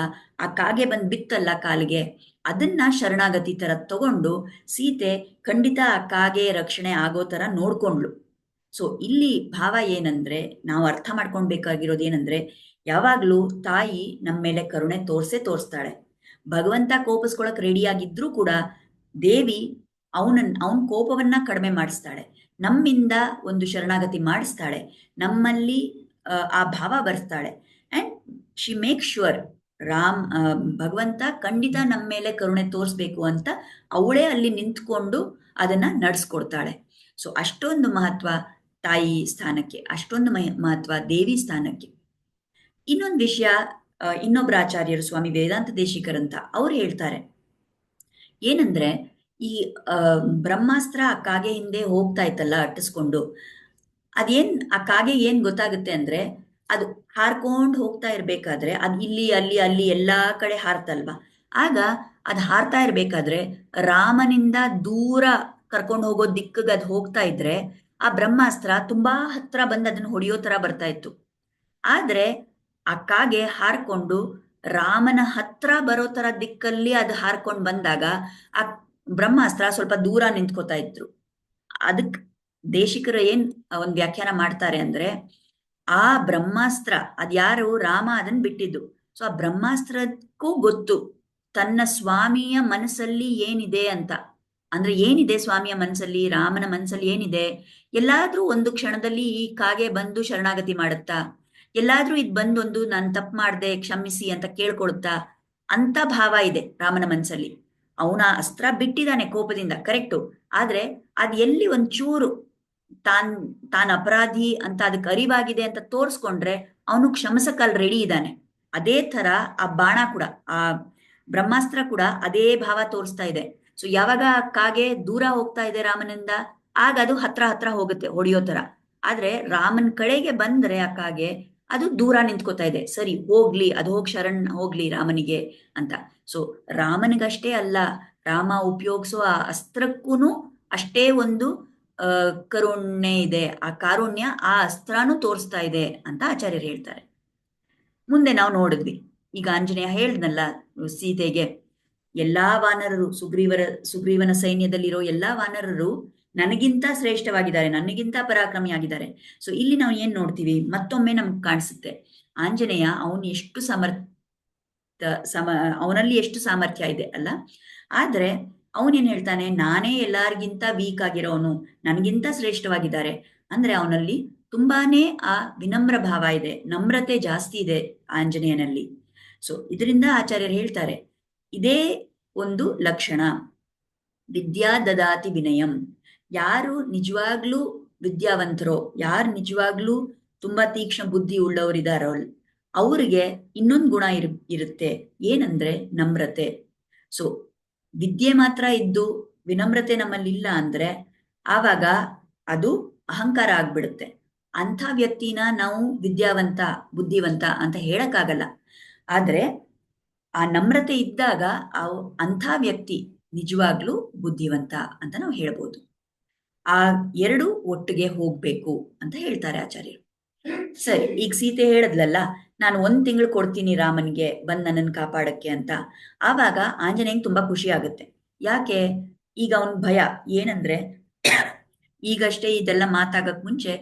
ಆ ಕಾಗೆ ಬಂದ್ ಬಿತ್ತಲ್ಲ ಕಾಲಿಗೆ, ಅದನ್ನ ಶರಣಾಗತಿ ತರ ತಗೊಂಡು ಸೀತೆ ಖಂಡಿತ ಆ ಕಾಗೆ ರಕ್ಷಣೆ ಆಗೋ ತರ ನೋಡ್ಕೊಂಡ್ಲು. ಸೊ ಇಲ್ಲಿ ಭಾವ ಏನಂದ್ರೆ, ನಾವು ಅರ್ಥ ಮಾಡ್ಕೊಳ್ಬೇಕಾಗಿರೋದು ಏನಂದ್ರೆ, ಯಾವಾಗ್ಲೂ ತಾಯಿ ನಮ್ಮ ಮೇಲೆ ಕರುಣೆ ತೋರಿಸ್ತಾಳೆ. ಭಗವಂತ ಕೋಪಿಸ್ಕೊಳಕ್ ರೆಡಿಯಾಗಿದ್ರೂ ಕೂಡ ದೇವಿ ಅವನ್ ಕೋಪವನ್ನ ಕಡಿಮೆ ಮಾಡಿಸ್ತಾಳೆ, ನಮ್ಮಿಂದ ಒಂದು ಶರಣಾಗತಿ ಮಾಡಿಸ್ತಾಳೆ, ನಮ್ಮಲ್ಲಿ ಆ ಭಾವ ಬರ್ಸ್ತಾಳೆ. ಅಂಡ್ ಶಿ ಮೇಕ್ ಶ್ಯೂರ್ ಭಗವಂತ ಖಂಡಿತ ನಮ್ಮ ಮೇಲೆ ಕರುಣೆ ತೋರಿಸ್ಬೇಕು ಅಂತ ಅವಳೇ ಅಲ್ಲಿ ನಿಂತ್ಕೊಂಡು ಅದನ್ನ ನಡೆಸ್ಕೊಡ್ತಾಳೆ. ಸೊ ಅಷ್ಟೊಂದು ಮಹತ್ವ ತಾಯಿ ಸ್ಥಾನಕ್ಕೆ, ಅಷ್ಟೊಂದು ಮಹತ್ವ ದೇವಿ ಸ್ಥಾನಕ್ಕೆ. ಇನ್ನೊಂದು ವಿಷಯ, ಇನ್ನೊಬ್ಬರ ಆಚಾರ್ಯರು ಸ್ವಾಮಿ ವೇದಾಂತ ದೇಶಿಕರಂತ ಅವ್ರು ಹೇಳ್ತಾರೆ, ಏನಂದ್ರೆ ಈ ಬ್ರಹ್ಮಾಸ್ತ್ರ ಆ ಕಾಗೆ ಹಿಂದೆ ಹೋಗ್ತಾ ಇತ್ತಲ್ಲ ಅಟ್ಟಿಸ್ಕೊಂಡು, ಆ ಕಾಗೆ ಏನ್ ಗೊತ್ತಾಗುತ್ತೆ ಅಂದ್ರೆ, ಅದು ಹಾರ್ಕೊಂಡು ಹೋಗ್ತಾ ಇರ್ಬೇಕಾದ್ರೆ ಅದ್ ಇಲ್ಲಿ ಅಲ್ಲಿ ಅಲ್ಲಿ ಎಲ್ಲಾ ಕಡೆ ಹಾರ್ತಲ್ವಾ, ಆಗ ಅದ್ ಹಾರ್ತಾ ಇರ್ಬೇಕಾದ್ರೆ ರಾಮನಿಂದ ದೂರ ಕರ್ಕೊಂಡು ಹೋಗೋ ದಿಕ್ಕಿಗೆ ಅದ್ ಹೋಗ್ತಾ ಇದ್ರೆ ಆ ಬ್ರಹ್ಮಾಸ್ತ್ರ ತುಂಬಾ ಹತ್ರ ಬಂದು ಅದನ್ನು ಹೊಡೆಯೋ ತರ ಬರ್ತಾ ಇತ್ತು. ಆದ್ರೆ ಆ ಕಾಗೆ ಹಾರ್ಕೊಂಡು ರಾಮನ ಹತ್ರ ಬರೋ ತರ ದಿಕ್ಕಲ್ಲಿ ಅದು ಹಾರ್ಕೊಂಡು ಬಂದಾಗ ಆ ಬ್ರಹ್ಮಾಸ್ತ್ರ ಸ್ವಲ್ಪ ದೂರ ನಿಂತ್ಕೋತಾ ಇದ್ರು. ಅದಕ್ ದೇಶಿಕರು ಏನ್ ಒಂದ್ ವ್ಯಾಖ್ಯಾನ ಮಾಡ್ತಾರೆ ಅಂದ್ರೆ, ಆ ಬ್ರಹ್ಮಾಸ್ತ್ರ ಅದ್ಯಾರು ರಾಮ ಅದನ್ನ ಬಿಟ್ಟಿದ್ದು. ಸೊ ಆ ಬ್ರಹ್ಮಾಸ್ತ್ರಕ್ಕೂ ಗೊತ್ತು ತನ್ನ ಸ್ವಾಮಿಯ ಮನಸ್ಸಲ್ಲಿ ಏನಿದೆ ಅಂತ. ಅಂದ್ರೆ ಏನಿದೆ ಸ್ವಾಮಿಯ ಮನಸ್ಸಲ್ಲಿ, ರಾಮನ ಮನಸ್ಸಲ್ಲಿ ಏನಿದೆ? ಎಲ್ಲಾದ್ರೂ ಒಂದು ಕ್ಷಣದಲ್ಲಿ ಈ ಕಾಗೆ ಬಂದು ಶರಣಾಗತಿ ಮಾಡುತ್ತಾ? ಎಲ್ಲಾದ್ರೂ ಇದ್ ಬಂದೊಂದು ನಾನು ತಪ್ಪು ಮಾಡ್ದೆ ಕ್ಷಮಿಸಿ ಅಂತ ಕೇಳ್ಕೊಳುತ್ತಾ? ಅಂತ ಭಾವ ಇದೆ ರಾಮನ ಮನಸ್ಸಲ್ಲಿ. ಅವನ ಅಸ್ತ್ರ ಬಿಟ್ಟಿದ್ದಾನೆ ಕೋಪದಿಂದ, ಕರೆಕ್ಟು. ಆದ್ರೆ ಅದ್ ಎಲ್ಲಿ ಒಂಚೂರು ತಾನ್ ತಾನ್ ಅಪರಾಧಿ ಅಂತ ಅದಕ್ಕೆ ಅರಿವಾಗಿದೆ ಅಂತ ತೋರ್ಸ್ಕೊಂಡ್ರೆ ಅವನು ಕ್ಷಮಿಸಕ್ಕಲ್ಲಿ ರೆಡಿ ಇದ್ದಾನೆ. ಅದೇ ತರ ಆ ಬಾಣ ಕೂಡ, ಆ ಬ್ರಹ್ಮಾಸ್ತ್ರ ಕೂಡ ಅದೇ ಭಾವ ತೋರಿಸ್ತಾ ಇದೆ. ಸೊ ಯಾವಾಗ ಆ ಕಾಗೆ ದೂರ ಹೋಗ್ತಾ ಇದೆ ರಾಮನಿಂದ, ಆಗ ಅದು ಹತ್ರ ಹತ್ರ ಹೋಗುತ್ತೆ ಹೊಡೆಯೋ ತರ. ಆದ್ರೆ ರಾಮನ್ ಕಡೆಗೆ ಬಂದ್ರೆ ಆ ಕಾಗೆ ಅದು ದೂರ ನಿಂತ್ಕೋತಾ ಇದೆ. ಸರಿ ಹೋಗ್ಲಿ, ಅದು ಹೋಗಿ ಶರಣ್ ಹೋಗ್ಲಿ ರಾಮನಿಗೆ ಅಂತ. ಸೊ ರಾಮನಿಗಷ್ಟೇ ಅಲ್ಲ, ರಾಮ ಉಪಯೋಗಿಸೋ ಆ ಅಸ್ತ್ರಕ್ಕೂನು ಅಷ್ಟೇ ಒಂದು ಕರುಣ್ಯ ಇದೆ. ಆ ಕಾರುಣ್ಯ ಆ ಅಸ್ತ್ರನೂ ತೋರಿಸ್ತಾ ಇದೆ ಅಂತ ಆಚಾರ್ಯರು ಹೇಳ್ತಾರೆ. ಮುಂದೆ ನಾವು ನೋಡಿದ್ವಿ, ಈಗ ಆಂಜನೇಯ ಹೇಳ್ದನಲ್ಲ ಸೀತೆಗೆ, ಎಲ್ಲಾ ವಾನರರು, ಸುಗ್ರೀವನ ಸೈನ್ಯದಲ್ಲಿರೋ ಎಲ್ಲಾ ವಾನರರು ನನಗಿಂತ ಶ್ರೇಷ್ಠವಾಗಿದ್ದಾರೆ, ನನಗಿಂತ ಪರಾಕ್ರಮಿಯಾಗಿದ್ದಾರೆ. ಸೊ ಇಲ್ಲಿ ನಾವು ಏನ್ ನೋಡ್ತೀವಿ, ಮತ್ತೊಮ್ಮೆ ನಮ್ಗೆ ಕಾಣಿಸುತ್ತೆ ಆಂಜನೇಯ ಅವನು ಎಷ್ಟು ಅವನಲ್ಲಿ ಎಷ್ಟು ಸಾಮರ್ಥ್ಯ ಇದೆ ಅಲ್ಲ. ಆದ್ರೆ ಅವನೇನ್ ಹೇಳ್ತಾನೆ, ನಾನೇ ಎಲ್ಲಾರ್ಗಿಂತ ವೀಕ್ ಆಗಿರೋನು, ನನಗಿಂತ ಶ್ರೇಷ್ಠವಾಗಿದ್ದಾರೆ ಅಂದ್ರೆ ಅವನಲ್ಲಿ ತುಂಬಾನೇ ಆ ವಿನಮ್ರ ಭಾವ ಇದೆ, ನಮ್ರತೆ ಜಾಸ್ತಿ ಇದೆ ಆಂಜನೇಯನಲ್ಲಿ. ಸೊ ಇದರಿಂದ ಆಚಾರ್ಯರು ಹೇಳ್ತಾರೆ, ಇದೇ ಒಂದು ಲಕ್ಷಣ, ವಿದ್ಯಾ ದದಾತಿ ವಿನಯಂ. ಯಾರು ನಿಜವಾಗ್ಲೂ ವಿದ್ಯಾವಂತರೋ, ಯಾರು ನಿಜವಾಗ್ಲೂ ತುಂಬಾ ತೀಕ್ಷ್ಣ ಬುದ್ಧಿ ಉಳ್ಳವರಿದಾರೋ ಅವ್ರಿಗೆ ಇನ್ನೊಂದು ಗುಣ ಇರುತ್ತೆ, ಏನಂದ್ರೆ ನಮ್ರತೆ. ಸೊ ವಿದ್ಯೆ ಮಾತ್ರ ಇದ್ದು ವಿನಮ್ರತೆ ನಮ್ಮಲ್ಲಿ ಇಲ್ಲ ಅಂದ್ರೆ ಆವಾಗ ಅದು ಅಹಂಕಾರ ಆಗ್ಬಿಡುತ್ತೆ. ಅಂಥ ವ್ಯಕ್ತಿನ ನಾವು ವಿದ್ಯಾವಂತ, ಬುದ್ಧಿವಂತ ಅಂತ ಹೇಳಕ್ಕಾಗಲ್ಲ. ಆದ್ರೆ ಆ ನಮ್ರತೆ ಇದ್ದಾಗ ಅಂಥ ವ್ಯಕ್ತಿ ನಿಜವಾಗ್ಲೂ ಬುದ್ಧಿವಂತ ಅಂತ ನಾವು ಹೇಳ್ಬೋದು. ಆ ಎರಡು ಒಟ್ಟಿಗೆ ಹೋಗ್ಬೇಕು ಅಂತ ಹೇಳ್ತಾರೆ ಆಚಾರ್ಯರು. ಸರಿ, ಈಗ ಸೀತೆ ಹೇಳದ್ಲಲ್ಲ, ನಾನು 1 ತಿಂಗಳು ಕೊಡ್ತೀನಿ ರಾಮನ್ಗೆ ಬಂದ್ ನನ್ನನ್ನು ಕಾಪಾಡಕ್ಕೆ ಅಂತ. ಆವಾಗ ಆಂಜನೇಯಂಗೆ ತುಂಬಾ ಖುಷಿ ಆಗುತ್ತೆ. ಯಾಕೆ? ಈಗ ಅವನ್ ಭಯ ಏನಂದ್ರೆ, ಈಗಷ್ಟೇ ಇದೆಲ್ಲ ಮಾತಾಗಕ್ ಮುಂಚೆ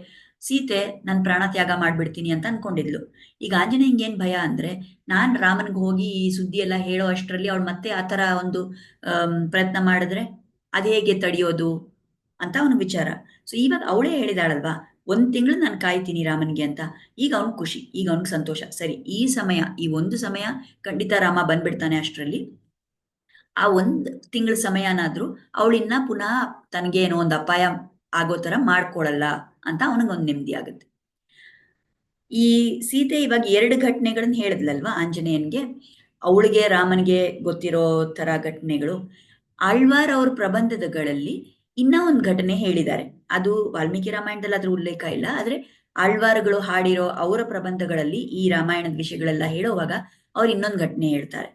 ಸೀತೆ ನನ್ ಪ್ರಾಣ ತ್ಯಾಗ ಮಾಡ್ಬಿಡ್ತೀನಿ ಅಂತ ಅನ್ಕೊಂಡಿದ್ಲು. ಈಗ ಆಂಜನೇಯಂಗೆ ಏನ್ ಭಯ ಅಂದ್ರೆ, ನಾನ್ ರಾಮನ್ಗೆ ಹೋಗಿ ಈ ಸುದ್ದಿ ಎಲ್ಲ ಹೇಳೋ ಅಷ್ಟರಲ್ಲಿ ಅವಳು ಮತ್ತೆ ಆತರ ಒಂದು ಪ್ರಯತ್ನ ಮಾಡಿದ್ರೆ ಅದ್ ಹೇಗೆ ತಡೆಯೋದು ಅಂತ ಅವನ ವಿಚಾರ. ಸೊ ಇವಾಗ ಅವಳೇ ಹೇಳಿದಾಳಲ್ವಾ, 1 ತಿಂಗಳು ನಾನು ಕಾಯ್ತೀನಿ ರಾಮನ್ಗೆ ಅಂತ. ಈಗ ಅವ್ನ್ ಖುಷಿ, ಈಗ ಅವ್ನಿಗೆ ಸಂತೋಷ. ಸರಿ, ಈ ಒಂದು ಸಮಯ ಖಂಡಿತ ರಾಮ ಬಂದ್ಬಿಡ್ತಾನೆ. ಅಷ್ಟರಲ್ಲಿ ಆ 1 ತಿಂಗಳ ಸಮಯನಾದ್ರೂ ಅವಳಿನ್ನ ಪುನಃ ತನಗೇನೋ ಒಂದು ಅಪಾಯ ಆಗೋ ತರ ಮಾಡ್ಕೊಳಲ್ಲ ಅಂತ ಅವನಿಗೊಂದು ನೆಮ್ಮದಿ ಆಗುತ್ತೆ. ಈ ಸೀತೆ ಇವಾಗ 2 ಘಟನೆಗಳನ್ನ ಹೇಳಿದ್ಲಲ್ವಾ ಆಂಜನೇಯನ್ಗೆ, ಅವಳಿಗೆ ರಾಮನ್ಗೆ ಗೊತ್ತಿರೋ ತರ ಘಟನೆಗಳು. ಆಳ್ವಾರ್ ಅವ್ರ ಪ್ರಬಂಧಗಳಲ್ಲಿ ಇನ್ನ ಒಂದು ಘಟನೆ ಹೇಳಿದ್ದಾರೆ. ಅದು ವಾಲ್ಮೀಕಿ ರಾಮಾಯಣದಲ್ಲಿ ಅದ್ರ ಉಲ್ಲೇಖ ಇಲ್ಲ, ಆದ್ರೆ ಆಳ್ವಾರ್ಗಳು ಹಾಡಿರೋ ಅವರ ಪ್ರಬಂಧಗಳಲ್ಲಿ ಈ ರಾಮಾಯಣದ ವಿಷಯಗಳೆಲ್ಲ ಹೇಳುವಾಗ ಅವ್ರು ಇನ್ನೊಂದು ಘಟನೆ ಹೇಳ್ತಾರೆ.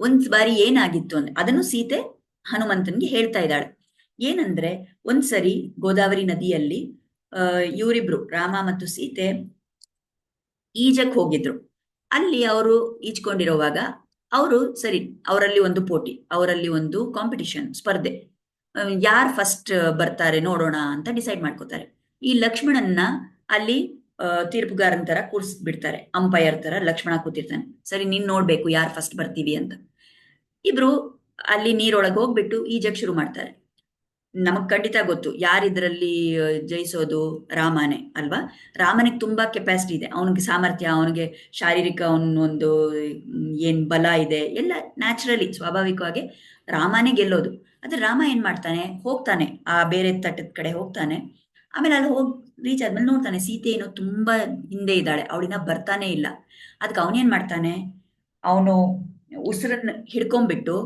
ಒಂದ್ ಬಾರಿ ಏನಾಗಿತ್ತು ಅಂದ್ರೆ, ಅದನ್ನು ಸೀತೆ ಹನುಮಂತನ್ಗೆ ಹೇಳ್ತಾ ಇದ್ದಾಳೆ. ಏನಂದ್ರೆ, ಒಂದ್ಸರಿ ಗೋದಾವರಿ ನದಿಯಲ್ಲಿ ಇವರಿಬ್ರು ರಾಮ ಮತ್ತು ಸೀತೆ ಈಜಕ್ ಹೋಗಿದ್ರು. ಅಲ್ಲಿ ಅವರು ಈಜ್ಕೊಂಡಿರೋವಾಗ ಅವರು ಸರಿ, ಅವರಲ್ಲಿ ಒಂದು ಪೋಟಿ, ಅವರಲ್ಲಿ ಒಂದು ಕಾಂಪಿಟಿಷನ್, ಸ್ಪರ್ಧೆ, ಯಾರು ಫಸ್ಟ್ ಬರ್ತಾರೆ ನೋಡೋಣ ಅಂತ ಡಿಸೈಡ್ ಮಾಡ್ಕೋತಾರೆ. ಈ ಲಕ್ಷ್ಮಣನ್ನ ಅಲ್ಲಿ ತೀರ್ಪುಗಾರನ್ ತರ ಕೂರಿಸ್ಬಿಡ್ತಾರೆ, ಅಂಪೈರ್ ತರ ಲಕ್ಷ್ಮಣ ಕೂತಿರ್ತಾನೆ. ಸರಿ, ನೀನ್ ನೋಡ್ಬೇಕು ಯಾರು ಫಸ್ಟ್ ಬರ್ತೀವಿ ಅಂತ. ಇಬ್ರು ಅಲ್ಲಿ ನೀರೊಳಗೆ ಹೋಗ್ಬಿಟ್ಟು ಈಜಕ್ ಶುರು ಮಾಡ್ತಾರೆ. ನಮಗ್ ಖಂಡಿತ ಗೊತ್ತು ಯಾರಿದ್ರಲ್ಲಿ ಜಯಿಸೋದು, ರಾಮನೇ ಅಲ್ವಾ. ರಾಮನಿಗೆ ತುಂಬಾ ಕೆಪಾಸಿಟಿ ಇದೆ, ಅವನಿಗೆ ಸಾಮರ್ಥ್ಯ, ಅವನಿಗೆ ಶಾರೀರಿಕ ಒಂದು ಏನ್ ಬಲ ಇದೆ, ಎಲ್ಲ ನ್ಯಾಚುರಲಿ ಸ್ವಾಭಾವಿಕವಾಗಿ ರಾಮನೇ ಗೆಲ್ಲೋದು. ಆದ್ರೆ ರಾಮ ಏನ್ ಮಾಡ್ತಾನೆ, ಹೋಗ್ತಾನೆ ಆ ಬೇರೆ ತಟ್ಟದ ಕಡೆ ಹೋಗ್ತಾನೆ. ಆಮೇಲೆ ಅಲ್ಲಿ ಹೋಗಿ ರೀಚ್ ಆದ್ಮೇಲೆ ನೋಡ್ತಾನೆ ಸೀತೆ ಏನೋ ತುಂಬಾ ಹಿಂದೆ ಇದ್ದಾಳೆ, ಅವಳಿನ ಬರ್ತಾನೆ ಇಲ್ಲ. ಅದಕ್ಕೆ ಅವನೇನ್ ಮಾಡ್ತಾನೆ, ಅವನು ಉಸಿರನ್ನ ಹಿಡ್ಕೊಂಡ್ಬಿಟ್ಟು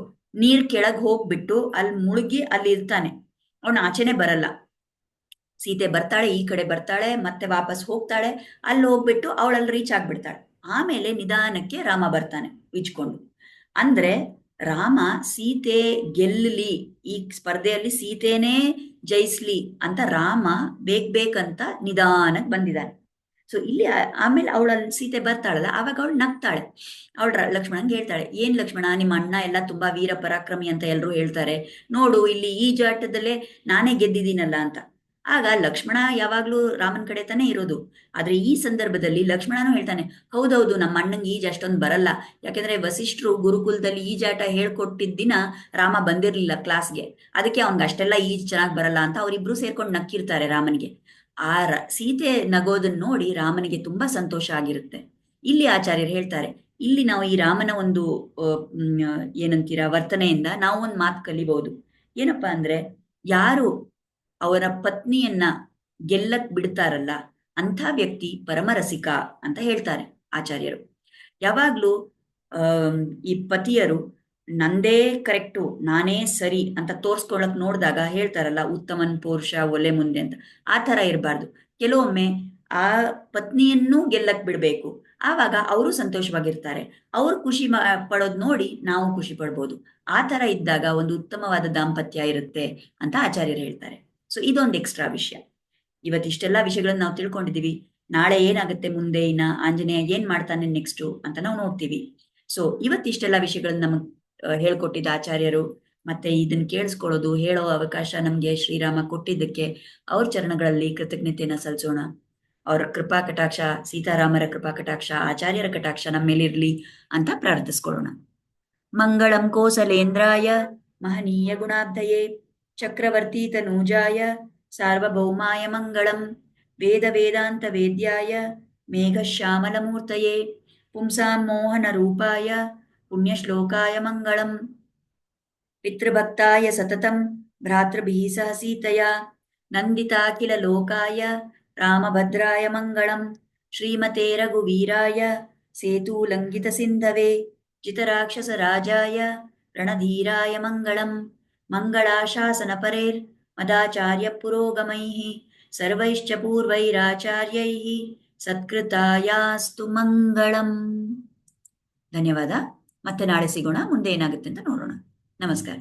ನೀರ್ ಕೆಳಗ್ ಹೋಗ್ಬಿಟ್ಟು ಅಲ್ಲಿ ಮುಳುಗಿ ಅಲ್ಲಿ ಇರ್ತಾನೆ. ಅವನು ಆಚೆನೆ ಬರಲ್ಲ. ಸೀತೆ ಬರ್ತಾಳೆ, ಈ ಕಡೆ ಬರ್ತಾಳೆ, ಮತ್ತೆ ವಾಪಸ್ ಹೋಗ್ತಾಳೆ, ಅಲ್ಲಿ ಹೋಗ್ಬಿಟ್ಟು ಅವಳಲ್ಲಿ ರೀಚ್ ಆಗ್ಬಿಡ್ತಾಳೆ. ಆಮೇಲೆ ನಿಧಾನಕ್ಕೆ ರಾಮ ಬರ್ತಾನೆ ಈಜ್ಕೊಂಡು. ಅಂದ್ರೆ ರಾಮ ಸೀತೆ ಗೆಲ್ಲಲಿ, ಈ ಸ್ಪರ್ಧೆಯಲ್ಲಿ ಸೀತೆನೇ ಜಯಿಸ್ಲಿ ಅಂತ ರಾಮ ಬೇಕಂತ ನಿಧಾನಕ್ಕೆ ಬಂದಿದ್ದಾನೆ. ಸೊ ಇಲ್ಲಿ ಆಮೇಲೆ ಅವಳ ಸೀತೆ ಬರ್ತಾಳಲ್ಲ, ಆವಾಗ ಅವಳು ನಗ್ತಾಳೆ. ಅವಳು ಲಕ್ಷ್ಮಣನ್ಗೆ ಹೇಳ್ತಾಳೆ, ಏನ್ ಲಕ್ಷ್ಮಣ, ನಿಮ್ಮ ಅಣ್ಣ ಎಲ್ಲ ತುಂಬಾ ವೀರ ಪರಾಕ್ರಮಿ ಅಂತ ಎಲ್ಲರೂ ಹೇಳ್ತಾರೆ, ನೋಡು ಇಲ್ಲಿ ಈ ಜಾಟದಲ್ಲೇ ನಾನೇ ಗೆದ್ದಿದ್ದೀನಲ್ಲ ಅಂತ. ಆಗ ಲಕ್ಷ್ಮಣ ಯಾವಾಗ್ಲೂ ರಾಮನ್ ಕಡೆ ತಾನೇ ಇರೋದು. ಆದ್ರೆ ಈ ಸಂದರ್ಭದಲ್ಲಿ ಲಕ್ಷ್ಮಣನು ಹೇಳ್ತಾನೆ, ಹೌದೌದು, ನಮ್ಮ ಅಣ್ಣಂಗೆ ಈಜ್ ಅಷ್ಟೊಂದು ಬರಲ್ಲ. ಯಾಕೆಂದ್ರೆ ವಸಿಷ್ಠರು ಗುರುಕುಲದಲ್ಲಿ ಈಜಾಟ ಹೇಳ್ಕೊಟ್ಟಿದ್ದ ದಿನ ರಾಮ ಬಂದಿರ್ಲಿಲ್ಲ ಕ್ಲಾಸ್ಗೆ, ಅದಕ್ಕೆ ಅವ್ನ್ಗೆ ಅಷ್ಟೆಲ್ಲ ಈಜ್ ಚೆನ್ನಾಗಿ ಬರಲ್ಲ ಅಂತ ಅವರಿಬ್ರು ಸೇರ್ಕೊಂಡು ನಕ್ಕಿರ್ತಾರೆ ರಾಮನಿಗೆ. ಆ ಸೀತೆ ನಗೋದನ್ನ ನೋಡಿ ರಾಮನಿಗೆ ತುಂಬಾ ಸಂತೋಷ ಆಗಿರುತ್ತೆ. ಇಲ್ಲಿ ಆಚಾರ್ಯರು ಹೇಳ್ತಾರೆ, ಇಲ್ಲಿ ನಾವು ಈ ರಾಮನ ಒಂದು ಏನಂತೀರಾ ವರ್ತನೆಯಿಂದ ನಾವು ಒಂದು ಮಾತು ಕಲಿಬಹುದು. ಏನಪ್ಪಾ ಅಂದ್ರೆ, ಯಾರು ಅವರ ಪತ್ನಿಯನ್ನ ಗೆಲ್ಲಕ್ ಬಿಡ್ತಾರಲ್ಲ ಅಂಥ ವ್ಯಕ್ತಿ ಪರಮರಸಿಕ ಅಂತ ಹೇಳ್ತಾರೆ ಆಚಾರ್ಯರು. ಯಾವಾಗ್ಲೂ ಈ ಪತಿಯರು ನಂದೇ ಕರೆಕ್ಟು, ನಾನೇ ಸರಿ ಅಂತ ತೋರ್ಸ್ಕೊಳಕ್ ನೋಡಿದಾಗ ಹೇಳ್ತಾರಲ್ಲ, ಉತ್ತಮನ್ ಪುರುಷ ಒಲೆ ಮುಂದೆ ಅಂತ. ಆ ಥರ ಇರಬಾರ್ದು. ಕೆಲವೊಮ್ಮೆ ಆ ಪತ್ನಿಯನ್ನೂ ಗೆಲ್ಲಕ್ ಬಿಡ್ಬೇಕು, ಆವಾಗ ಅವರು ಸಂತೋಷವಾಗಿರ್ತಾರೆ. ಅವ್ರು ಖುಷಿ ಪಡೋದ್ ನೋಡಿ ನಾವು ಖುಷಿ ಪಡ್ಬೋದು. ಆ ಥರ ಇದ್ದಾಗ ಒಂದು ಉತ್ತಮವಾದ ದಾಂಪತ್ಯ ಇರುತ್ತೆ ಅಂತ ಆಚಾರ್ಯರು ಹೇಳ್ತಾರೆ. ಸೊ ಇದೊಂದು ಎಕ್ಸ್ಟ್ರಾ ವಿಷಯ. ಇವತ್ತಿಷ್ಟೆಲ್ಲ ವಿಷಯಗಳನ್ನ ನಾವು ತಿಳ್ಕೊಂಡಿದೀವಿ. ನಾಳೆ ಏನಾಗುತ್ತೆ, ಮುಂದೆ ಇನ್ನ ಆಂಜನೇಯ ಏನ್ ಮಾಡ್ತಾನೆ ನೆಕ್ಸ್ಟು ಅಂತ ನಾವು ನೋಡ್ತೀವಿ. ಸೊ ಇವತ್ತಿಷ್ಟೆಲ್ಲ ವಿಷಯಗಳನ್ನ ನಮಗ್ ಹೇಳ್ಕೊಟ್ಟಿದ್ದ ಆಚಾರ್ಯರು, ಮತ್ತೆ ಇದನ್ನ ಕೇಳಿಸ್ಕೊಳ್ಳೋದು, ಹೇಳೋ ಅವಕಾಶ ನಮ್ಗೆ ಶ್ರೀರಾಮ ಕೊಟ್ಟಿದ್ದಕ್ಕೆ ಅವ್ರ ಚರಣಗಳಲ್ಲಿ ಕೃತಜ್ಞತೆಯನ್ನ ಸಲ್ಲಿಸೋಣ. ಅವರ ಕೃಪಾ ಕಟಾಕ್ಷ, ಸೀತಾರಾಮರ ಕೃಪಾ ಕಟಾಕ್ಷ, ಆಚಾರ್ಯರ ಕಟಾಕ್ಷ ನಮ್ಮ ಮೇಲಿರ್ಲಿ ಅಂತ ಪ್ರಾರ್ಥಿಸ್ಕೊಳ್ಳೋಣ. ಮಂಗಳಂ ಕೋಸಲೇಂದ್ರಾಯ ಮಹನೀಯ ಗುಣಾಬ್ಧಯೇ ಚಕ್ರವರ್ತಿ ತನೂಜಾಯ ಸಾರ್ವಭೌಮಾಯ ಮಂಗಳಂ. ವೇದ ವೇದಾಂತ ವೇದ್ಯಾಯ ಮೇಘಶ್ಯಾಮಲಮೂರ್ತಯೇ ಪುಂಸಾಂ ಮೋಹನ ರೂಪಾಯ ಪುಣ್ಯಶ್ಲೋಕಾಯ ಮಂಗಳಂ. ಪಿತೃಭಕ್ತಾಯ ಸತತಂ ಭ್ರಾತೃಭಿಃ ಸಹ ಸೀತಯಾ ನಂದಿತಾಖಿಲ ಲೋಕಾಯ ರಾಮಭದ್ರಾಯ ಮಂಗಳಂ. ಶ್ರೀಮತೆ ರಘುವೀರಾಯ ಸೇತೂಲಂಘಿತ ಸಿಂಧವೇ ಜಿತರಾಕ್ಷಸ ರಾಜಾಯ ರಣಧೀರಾಯ ಮಂಗಳಂ. ಮಂಗಳಾಶಾಸನ ಪರೇರ್ ಮದಾಚಾರ್ಯ ಪುರೋಗಮೈಃ ಸರ್ವೈಶ್ಚ ಪೂರ್ವೈರಾಚಾರ್ಯೈಃ ಸತ್ಕೃತಾಯಾಸ್ತು ಮಂಗಳಂ. ಧನ್ಯವಾದ. ಮತ್ತೆ ನಾಳೆ ಸಿಗೋಣ. ಮುಂದೆ ಏನಾಗುತ್ತೆ ಅಂತ ನೋಡೋಣ. ನಮಸ್ಕಾರ.